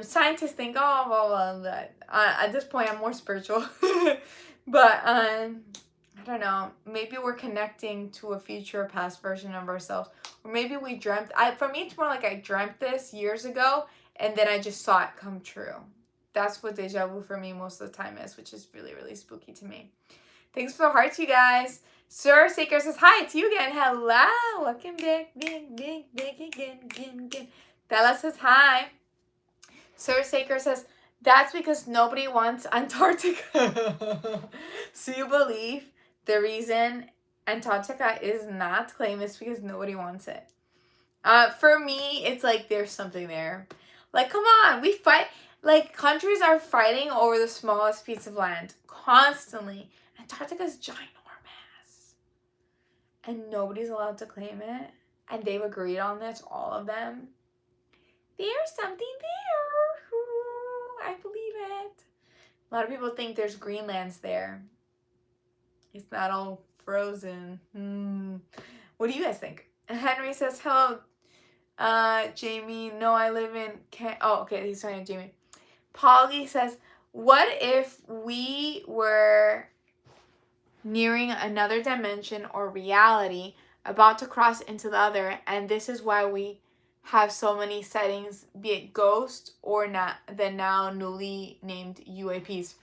Scientists think, oh, well, at this point, I'm more spiritual. But, I don't know. Maybe we're connecting to a future or past version of ourselves. Or maybe we dreamt. For me, it's more like I dreamt this years ago, and then I just saw it come true. That's what deja vu for me most of the time is, which is really, really spooky to me. Thanks for the hearts, you guys. Sir Saker says, hi, it's you again. Hello. Welcome back. Big again. Della says, hi. Sir Saker says, that's because nobody wants Antarctica. So you believe the reason Antarctica is not claimed is because nobody wants it. For me, it's like there's something there. Like, come on, we fight. Like, countries are fighting over the smallest piece of land constantly. Antarctica's ginormous. And nobody's allowed to claim it. And they've agreed on this, all of them. There's something there. Ooh, I believe it. A lot of people think there's Greenlands there. It's not all frozen. What do you guys think? Henry says, hello, Jamie. No, I live in... Oh, okay, he's talking to Jamie. Polly says, what if we were nearing another dimension or reality, about to cross into the other, and this is why we have so many sightings, be it ghosts or not the now newly named UAPs?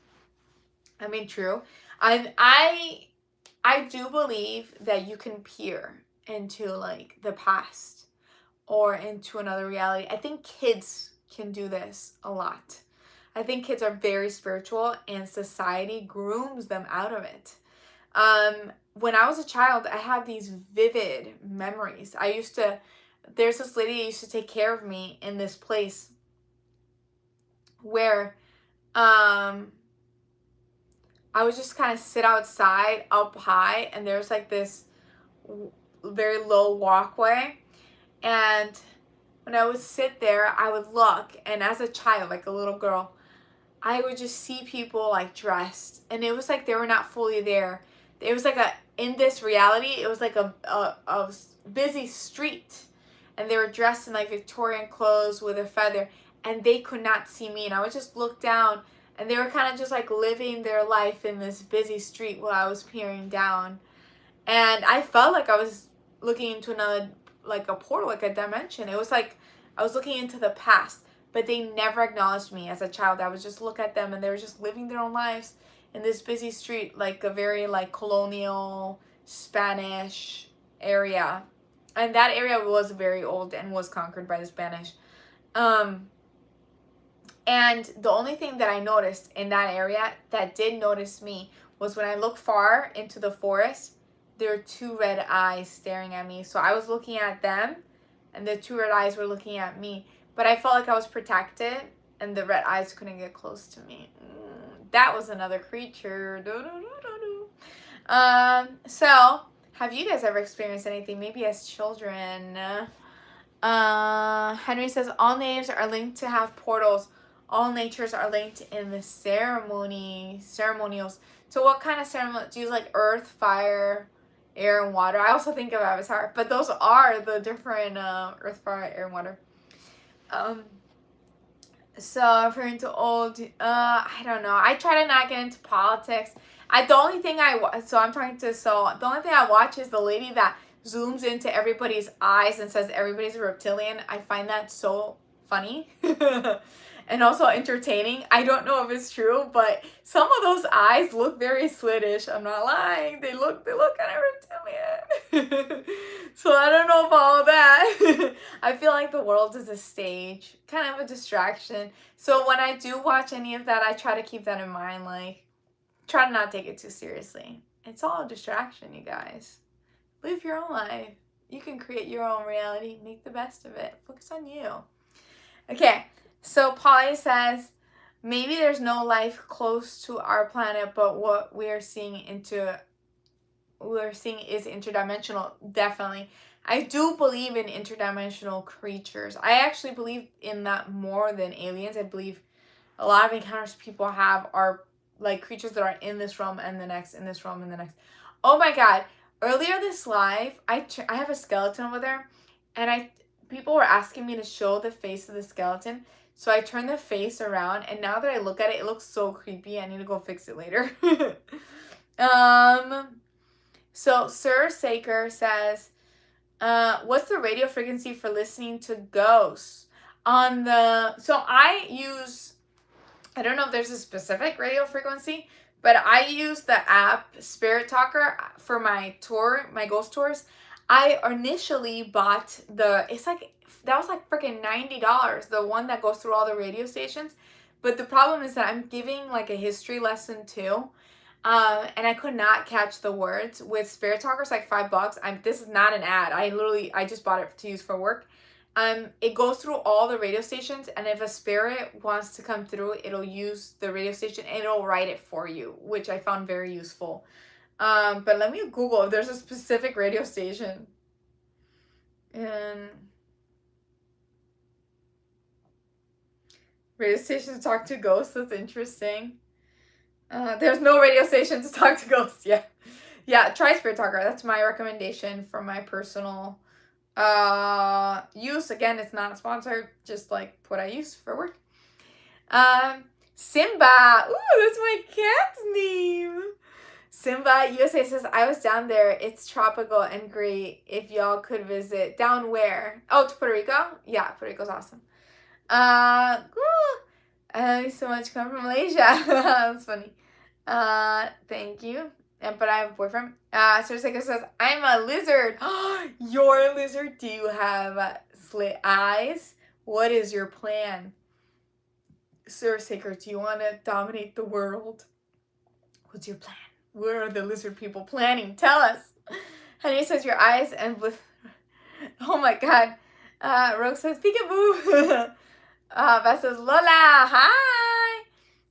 I mean, true. I do believe that you can peer into like the past or into another reality. I think kids can do this a lot. I think kids are very spiritual and society grooms them out of it. When I was a child, I have these vivid memories. There's this lady that used to take care of me in this place where, I would just kind of sit outside up high, and there's like this very low walkway. And when I would sit there, I would look, and as a child, like a little girl, I would just see people like dressed, and it was like they were not fully there. It was like in this reality, it was like a busy street, and they were dressed in like Victorian clothes with a feather, and they could not see me, and I would just look down, and they were kind of just like living their life in this busy street while I was peering down, and I felt like I was looking into another, like a portal, like a dimension. It was like I was looking into the past, but they never acknowledged me as a child. I would just look at them and they were just living their own lives in this busy street, like a very like colonial Spanish area. And that area was very old and was conquered by the Spanish. And the only thing that I noticed in that area that did notice me was when I looked far into the forest, there were two red eyes staring at me. So I was looking at them, and the two red eyes were looking at me. But I felt like I was protected, and the red eyes couldn't get close to me. That was another creature. So, have you guys ever experienced anything, maybe as children? Henry says, all natives are linked to have portals. All natures are linked in the ceremonials. So what kind of ceremony? Do you use like earth, fire, air, and water? I also think of Avatar, but those are the different earth, fire, air, and water. So referring to old, I don't know. I try to not get into politics. The only thing the only thing I watch is the lady that zooms into everybody's eyes and says everybody's a reptilian. I find that so funny and also entertaining. I don't know if it's true, but some of those eyes look very Swedish. I'm not lying. They look kind of reptilian. So I don't know about all that. I feel like the world is a stage, kind of a distraction. So when I do watch any of that, I try to keep that in mind. Like, try to not take it too seriously. It's all a distraction, you guys. Live your own life. You can create your own reality. Make the best of it. Focus on you. Okay, so Polly says, maybe there's no life close to our planet, but what we're seeing is interdimensional. Definitely. I do believe in interdimensional creatures. I actually believe in that more than aliens. I believe a lot of encounters people have are like creatures that are in this realm and the next, in this realm and the next. Oh my God. Earlier this live, I have a skeleton over there, and people were asking me to show the face of the skeleton. So I turned the face around, and now that I look at it, it looks so creepy. I need to go fix it later. So Sir Saker says, what's the radio frequency for listening to ghosts? So I don't know if there's a specific radio frequency, but I use the app Spirit Talker for my ghost tours. I initially bought that was like freaking $90, the one that goes through all the radio stations. But the problem is that I'm giving like a history lesson too. And I could not catch the words. With Spirit Talker, it's like $5. This is not an ad. I just bought it to use for work. It goes through all the radio stations, and if a spirit wants to come through, it'll use the radio station and it'll write it for you, which I found very useful. But let me Google if there's a specific radio station. And radio station to talk to ghosts, that's interesting. There's no radio station to talk to ghosts. Yeah, try Spirit Talker. That's my recommendation for my personal use. Again, it's not sponsored, just like what I use for work. Simba. Ooh, that's my cat's name. Simba USA says, I was down there. It's tropical and great. If y'all could visit. Down where? Oh, to Puerto Rico? Yeah, Puerto Rico's awesome. I love so much. Come from Malaysia. That's funny. Thank you. But I have a boyfriend. Sir Saker says, I'm a lizard. You're a lizard. Do you have slit eyes? What is your plan? Sir Saker, do you want to dominate the world? What's your plan? Where are the lizard people planning? Tell us. Henry says, your eyes and with... Oh my God. Rogue says, peekaboo. Beth says, Lola, hi.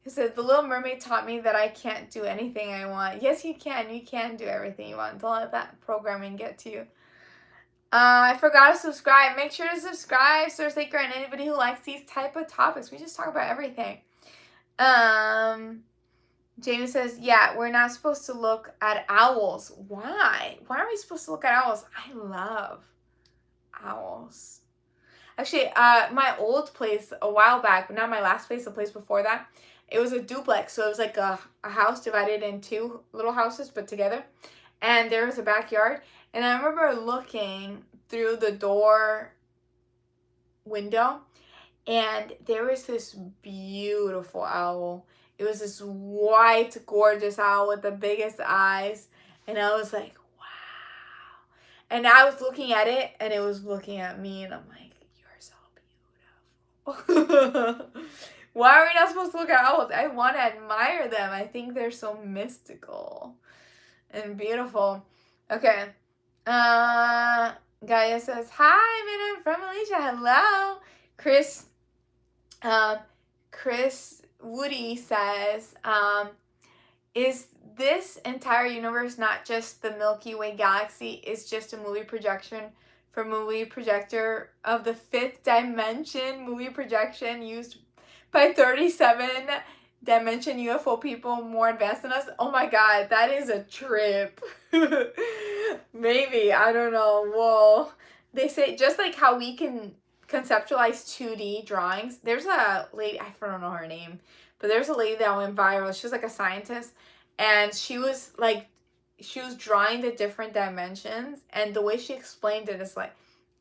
He says, the Little Mermaid taught me that I can't do anything I want. Yes, you can. You can do everything you want. Don't let that programming get to you. I forgot to subscribe. Make sure to subscribe, Sir Saker, and anybody who likes these type of topics. We just talk about everything. Jamie says, yeah, we're not supposed to look at owls. Why? Why are we supposed to look at owls? I love owls. Actually, my old place a while back, not my last place, the place before that, it was a duplex. So it was like a house divided in two little houses put together. And there was a backyard. And I remember looking through the door window, And there was this beautiful owl. It was this white, gorgeous owl with the biggest eyes. And I was like, wow. And I was looking at it, and it was looking at me, and I'm like, you're so beautiful. Why are we not supposed to look at owls? I want to admire them. I think they're so mystical and beautiful. Okay. Gaia says, hi, man, I'm from Malaysia. Hello. Chris Chris Woody says, is this entire universe not just the Milky Way galaxy? It's just a movie projection for movie projector of the fifth dimension movie projection used by 37 dimension UFO people more advanced than us. Oh my god, that is a trip. Maybe, I don't know. Well, they say just like how we can conceptualize 2D drawings. There's a lady, I don't know her name, but there's a lady that went viral. She was like a scientist, and she was drawing the different dimensions, and the way she explained it is like,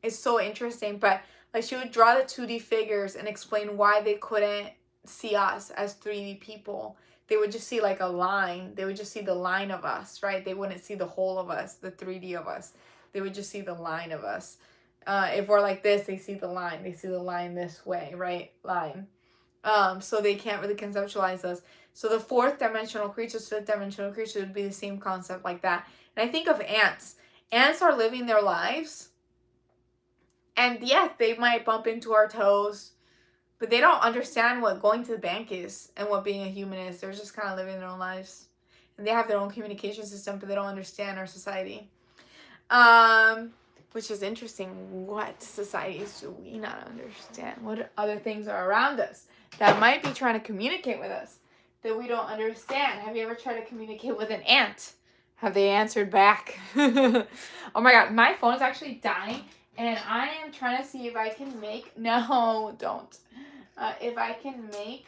it's so interesting. But like, she would draw the 2D figures and explain why they couldn't see us as 3D people. They would just see like a line. They would just see the line of us, right? They wouldn't see the whole of us, the 3D of us. They would just see the line of us. If we're like this, they see the line. They see the line this way, right? Line. So they can't really conceptualize us. So the fourth dimensional creatures, fifth dimensional creatures would be the same concept like that. And I think of ants. Ants are living their lives. And yes, they might bump into our toes, but they don't understand what going to the bank is and what being a human is. They're just kind of living their own lives. And they have their own communication system, but they don't understand our society. Which is interesting. What societies do we not understand? What other things are around us that might be trying to communicate with us that we don't understand? Have you ever tried to communicate with an ant? Have they answered back? Oh my god, my phone is actually dying, and I am trying to see if I can make... No, don't. If I can make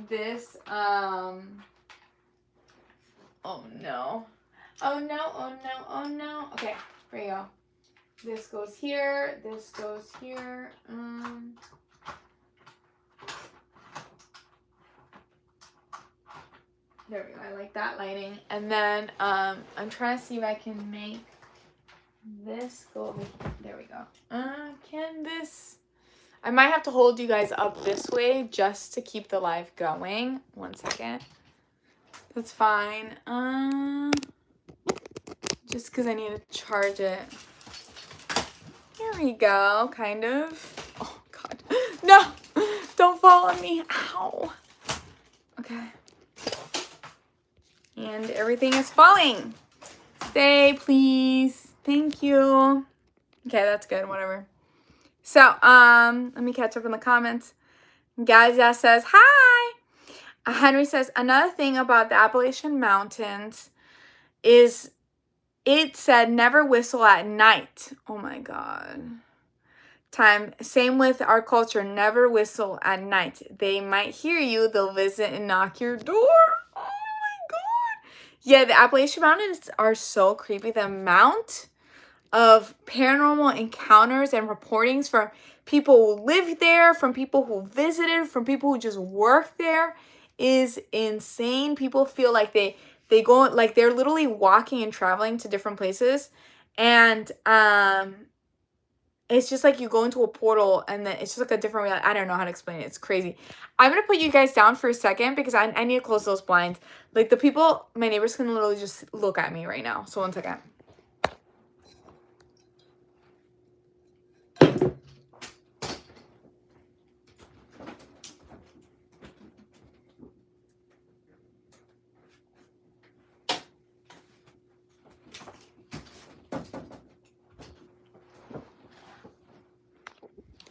this... Oh no. Oh no, oh no, oh no. Okay, here you go. This goes here. This goes here. There we go. I like that lighting. And then I'm trying to see if I can make this go over here. There we go. Can this... I might have to hold you guys up this way just to keep the live going. 1 second. That's fine. Just because I need to charge it. Here we go, kind of. Oh, God. No! Don't fall on me. Ow. Okay. And everything is falling. Stay, please. Thank you. Okay, that's good. Whatever. So, let me catch up in the comments. Gaza says, hi! Henry says, another thing about the Appalachian Mountains is it said never whistle at night. Oh my God. Same with our culture. Never whistle at night. They might hear you. They'll visit and knock your door. Oh my God. Yeah, the Appalachian Mountains are so creepy. The amount of paranormal encounters and reportings from people who live there, from people who visited, from people who just work there is insane. People feel like they go, like they're literally walking and traveling to different places, and it's just like you go into a portal and then it's just like a different reality. I don't know how to explain it. It's crazy. I'm gonna put you guys down for a second because I need to close those blinds. Like the people, my neighbors can literally just look at me right now. So 1 second.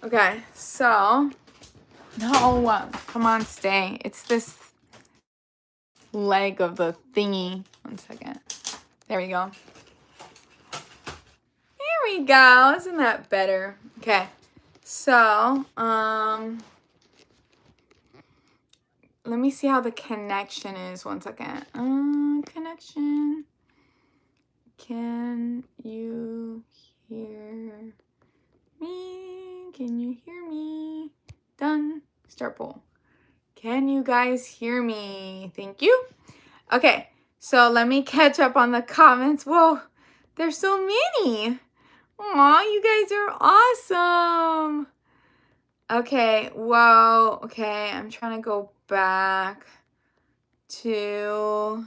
Okay, so, no, come on, stay. It's this leg of the thingy. 1 second. There we go. There we go. Isn't that better? Okay, so, let me see how the connection is. 1 second. Connection. Can you hear me? Can you hear me? Done. Start poll. Can you guys hear me? Thank you. Okay, so let me catch up on the comments. Whoa, there's so many. Aw, you guys are awesome. Okay, whoa. Okay, I'm trying to go back to...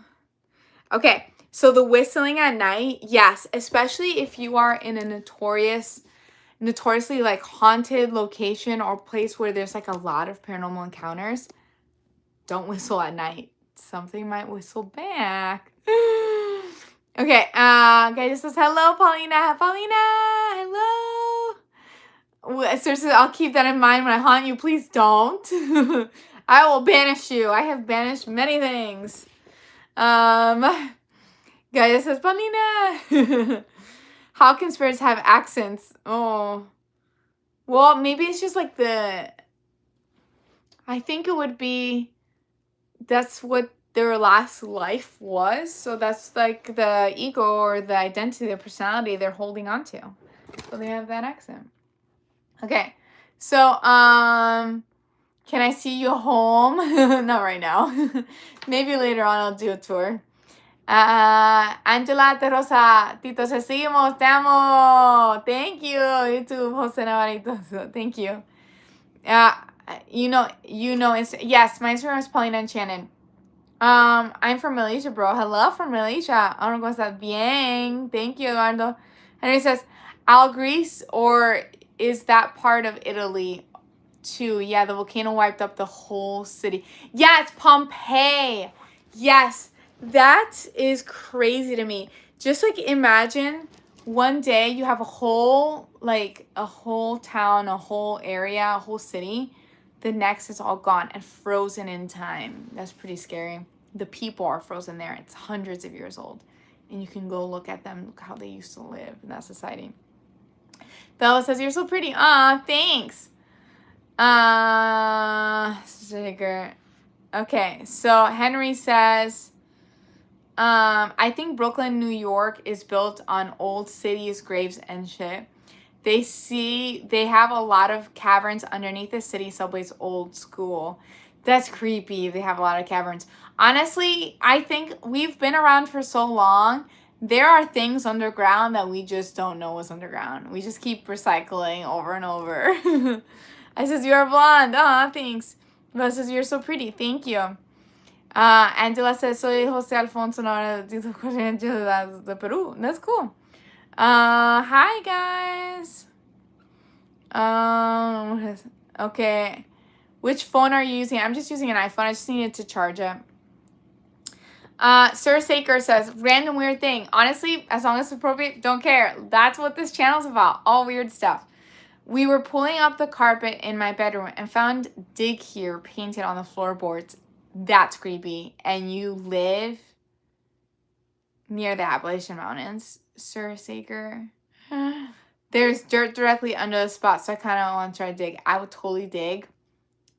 Okay, so the whistling at night, yes, especially if you are in a notoriously like haunted location or place where there's like a lot of paranormal encounters, don't whistle at night. Something might whistle back. Okay, guy just says hello, Paulina. Paulina, hello. Seriously, I'll keep that in mind when I haunt you. Please don't. I will banish you. I have banished many things. Guy just says Paulina. How can spirits have accents? Oh, well, maybe it's just like I think it would be, that's what their last life was. So that's like the ego or the identity, the personality they're holding on to. So they have that accent. Okay. So, can I see you home? Not right now. Maybe later on I'll do a tour. Angela Terosa, Tito, seguimos, te amo. Thank you, YouTube, Jose Navarrito. Thank you. Yes, my Instagram is Paulina Enchanted. I'm from Malaysia, bro. Hello from Malaysia. I don't know what's bien. Thank you, Eduardo. Henry says, Al Greece, or is that part of Italy too? Yeah, the volcano wiped up the whole city. Yeah, it's Pompeii. Yes, that is crazy to me. Just like imagine one day you have a whole town, a whole area, a whole city. The next is all gone and frozen in time. That's pretty scary. The people are frozen there. It's hundreds of years old. And you can go look at them, look how they used to live in that society. Bella says, you're so pretty. Aw, thanks. Sticker. Okay, so Henry says, I think Brooklyn, New York is built on old cities, graves, and shit. They have a lot of caverns underneath the city subways, old school. That's creepy. They have a lot of caverns. Honestly, I think we've been around for so long. There are things underground that we just don't know what's underground. We just keep recycling over and over. I says, you're blonde. Aw, thanks. Bella says, you're so pretty. Thank you. Angela says, soy Jose Alfonso de Peru. That's cool. Hi guys. Okay. Which phone are you using? I'm just using an iPhone. I just needed to charge it. Sir Saker says, random weird thing. Honestly, as long as it's appropriate, don't care. That's what this channel's about. All weird stuff. We were pulling up the carpet in my bedroom and found dig here painted on the floorboards. That's creepy. And you live near the Appalachian Mountains, Sir Saker. There's dirt directly under the spot, so I kind of want to try to dig. I would totally dig.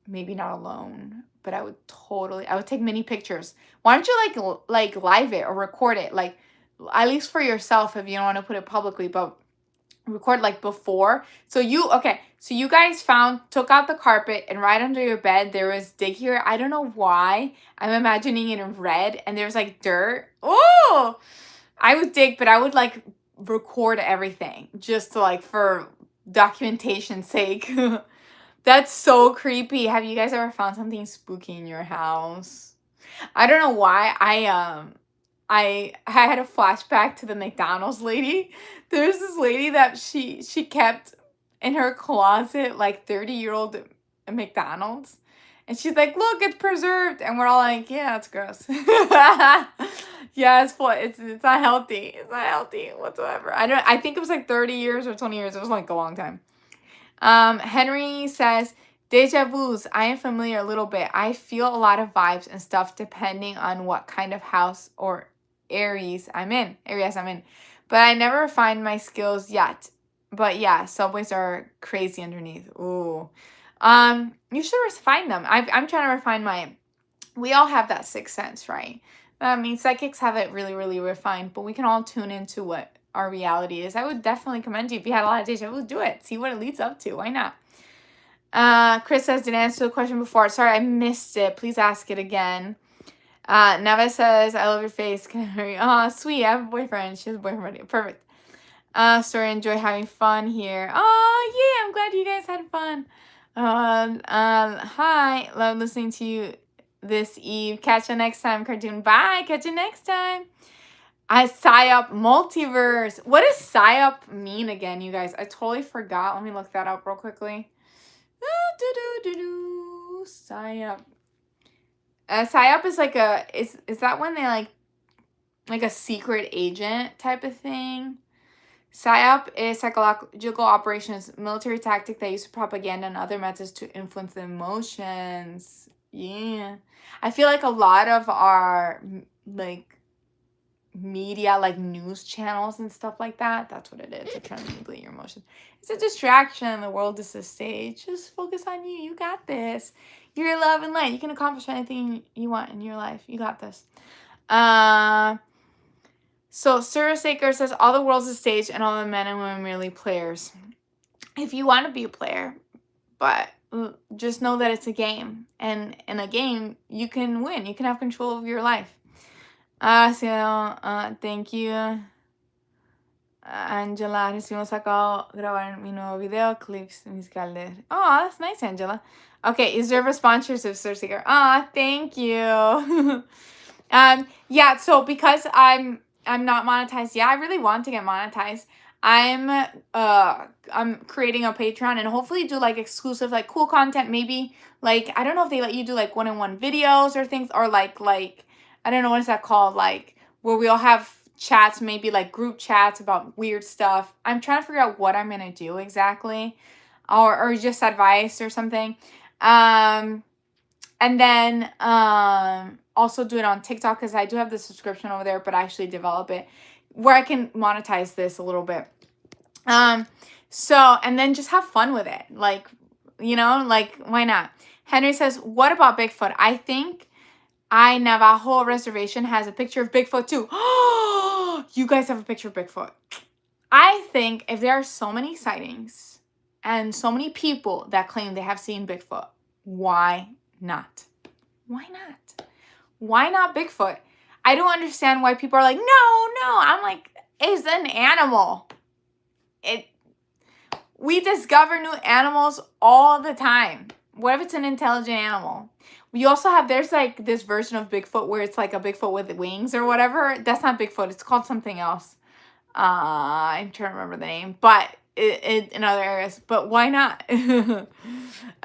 Maybe not alone, but I would take many pictures. Why don't you like live it or record it? Like, at least for yourself if you don't want to put it publicly, but record like before. So you guys took out the carpet, and right under your bed there was dig here. I don't know why. I'm imagining it in red and there's like dirt. Oh, I would dig, but I would like record everything just to like for documentation's sake. That's so creepy. Have you guys ever found something spooky in your house? I don't know why. I had a flashback to the McDonald's lady. There's this lady that she kept in her closet like 30-year-old McDonald's. And she's like, look, it's preserved. And we're all like, yeah, it's gross. Yeah, it's not healthy. It's not healthy whatsoever. I think it was like 30 years or 20 years. It was like a long time. Henry says, deja vus. I am familiar a little bit. I feel a lot of vibes and stuff depending on what kind of house or areas I'm in. But I never refined my skills yet. But yeah, subways are crazy underneath. Ooh. You should refine them. I'm trying to refine mine. We all have that sixth sense, right? I mean, psychics have it really, really refined, but we can all tune into what our reality is. I would definitely commend you if you had a lot of deja vu, do it. See what it leads up to. Why not? Chris says, didn't answer the question before. Sorry, I missed it. Please ask it again. Neva says, I love your face. Can I hurry? Oh, sweet. I have a boyfriend. She has a boyfriend already. Perfect. Sorry, enjoy having fun here. Oh, yeah, I'm glad you guys had fun. Hi. Love listening to you this eve. Catch you next time, cartoon. Bye. Catch you next time. PsyOp multiverse. What does PsyOp mean again, you guys? I totally forgot. Let me look that up real quickly. PsyOp. PsyOp is like is that when they like a secret agent type of thing? PSYOP is psychological operations, military tactic that uses propaganda and other methods to influence the emotions. Yeah. I feel like a lot of our like media, like news channels and stuff like that, that's what it is. They're trying to manipulate your emotions. It's a distraction. The world is a stage. Just focus on you. You got this. You're love and light. You can accomplish anything you want in your life. You got this. So Sarah Saker says, all the world's a stage and all the men and women merely players. If you want to be a player, but just know that it's a game. And in a game, you can win. You can have control of your life. Thank you. Angela, recibimos acabo grabar mi nuevo video, clips musicales. Oh, that's nice, Angela. Okay, is there a sponsorship, Sarah Saker? Thank you. Yeah, so because I'm not monetized. Yeah, I really want to get monetized. I'm creating a Patreon and hopefully do like exclusive, like cool content. Maybe like, I don't know if they let you do like one-on-one videos or things, or like, I don't know, what is that called? Like where we all have chats, maybe like group chats about weird stuff. I'm trying to figure out what I'm going to do exactly, or just advice or something. And then also do it on TikTok, because I do have the subscription over there, but I actually develop it where I can monetize this a little bit. So, and then just have fun with it. Like, you know, like, why not? Henry says, what about Bigfoot? I think Navajo Reservation has a picture of Bigfoot too. You guys have a picture of Bigfoot. I think if there are so many sightings and so many people that claim they have seen Bigfoot, why not? Why not? Why not Bigfoot? I don't understand why people are like, no. I'm like, it's an animal. We discover new animals all the time. What if it's an intelligent animal? We also have, there's like this version of Bigfoot where it's like a Bigfoot with wings or whatever. That's not Bigfoot. It's called something else. I'm trying to remember the name, but it in other areas. But why not? I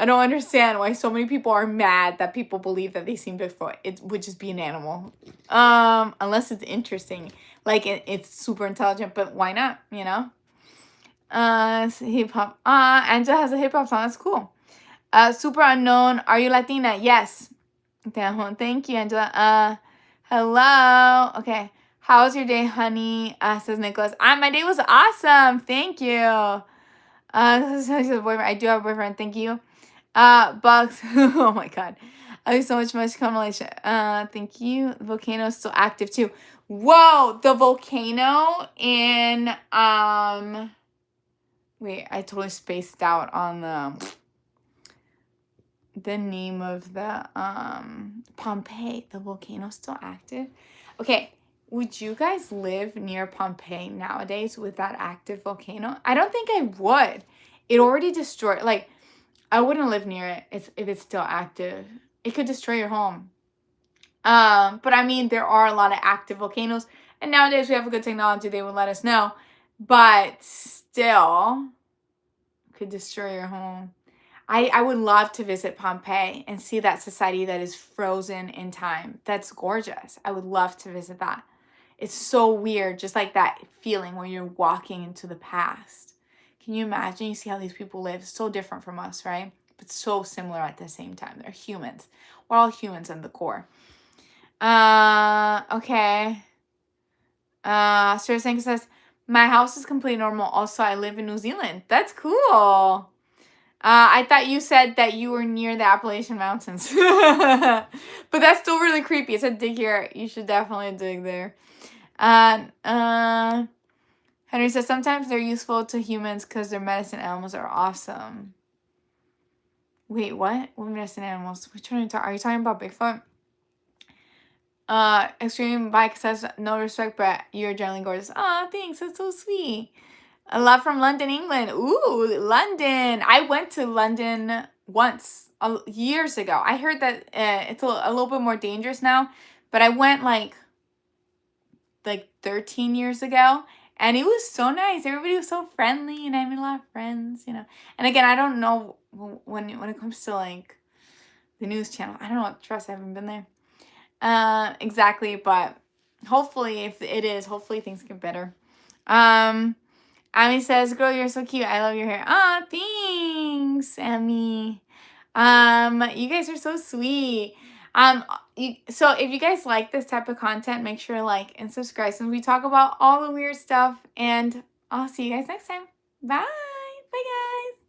don't understand why so many people are mad that people believe that they seen Bigfoot. It would just be an animal. Unless it's interesting. Like it's super intelligent, but why not? You know? Hip hop. Angela has a hip hop song. That's cool. Super unknown. Are you Latina? Yes. Thank you, Angela. Hello. Okay. How was your day, honey? Says Nicholas. My day was awesome. Thank you. This is a boyfriend. I do have a boyfriend. Thank you. Bugs. Oh my god. I have so much combination. Thank you. The volcano is still active too. Whoa, the volcano in wait, I totally spaced out on the name of the Pompeii. The volcano is still active. Okay, would you guys live near Pompeii nowadays with that active volcano? I don't think I would. It already destroyed, like, I wouldn't live near it if it's still active. It could destroy your home. But I mean, there are a lot of active volcanoes, and nowadays we have a good technology. They would let us know, but still could destroy your home. I would love to visit Pompeii and see that society that is frozen in time. That's gorgeous. I would love to visit that. It's so weird, just like that feeling when you're walking into the past. Can you imagine? You see how these people live. So different from us, right? But so similar at the same time. They're humans. We're all humans in the core. Okay. Sir Sanka says, my house is completely normal. Also, I live in New Zealand. That's cool. I thought you said that you were near the Appalachian Mountains. But that's still really creepy. It said dig here. You should definitely dig there. Henry says, sometimes they're useful to humans because their medicine animals are awesome. Wait, what? We're missing animals. Which one are you talking about? Bigfoot? Extreme Bike says no respect, but you're generally gorgeous. Aw, thanks. That's so sweet. A love from London, England. Ooh, London. I went to London once years ago. I heard that it's a little bit more dangerous now, but I went like 13 years ago, and it was so nice. Everybody was so friendly, and I made a lot of friends, you know. And again, I don't know when it comes to like the news channel. I don't know. Trust, I haven't been there. Exactly, but hopefully, if it is, hopefully things get better. Amy says, "Girl, you're so cute. I love your hair." Ah, thanks, Amy. You guys are so sweet. So if you guys like this type of content, make sure to like and subscribe since we talk about all the weird stuff. And I'll see you guys next time. Bye. Bye, guys.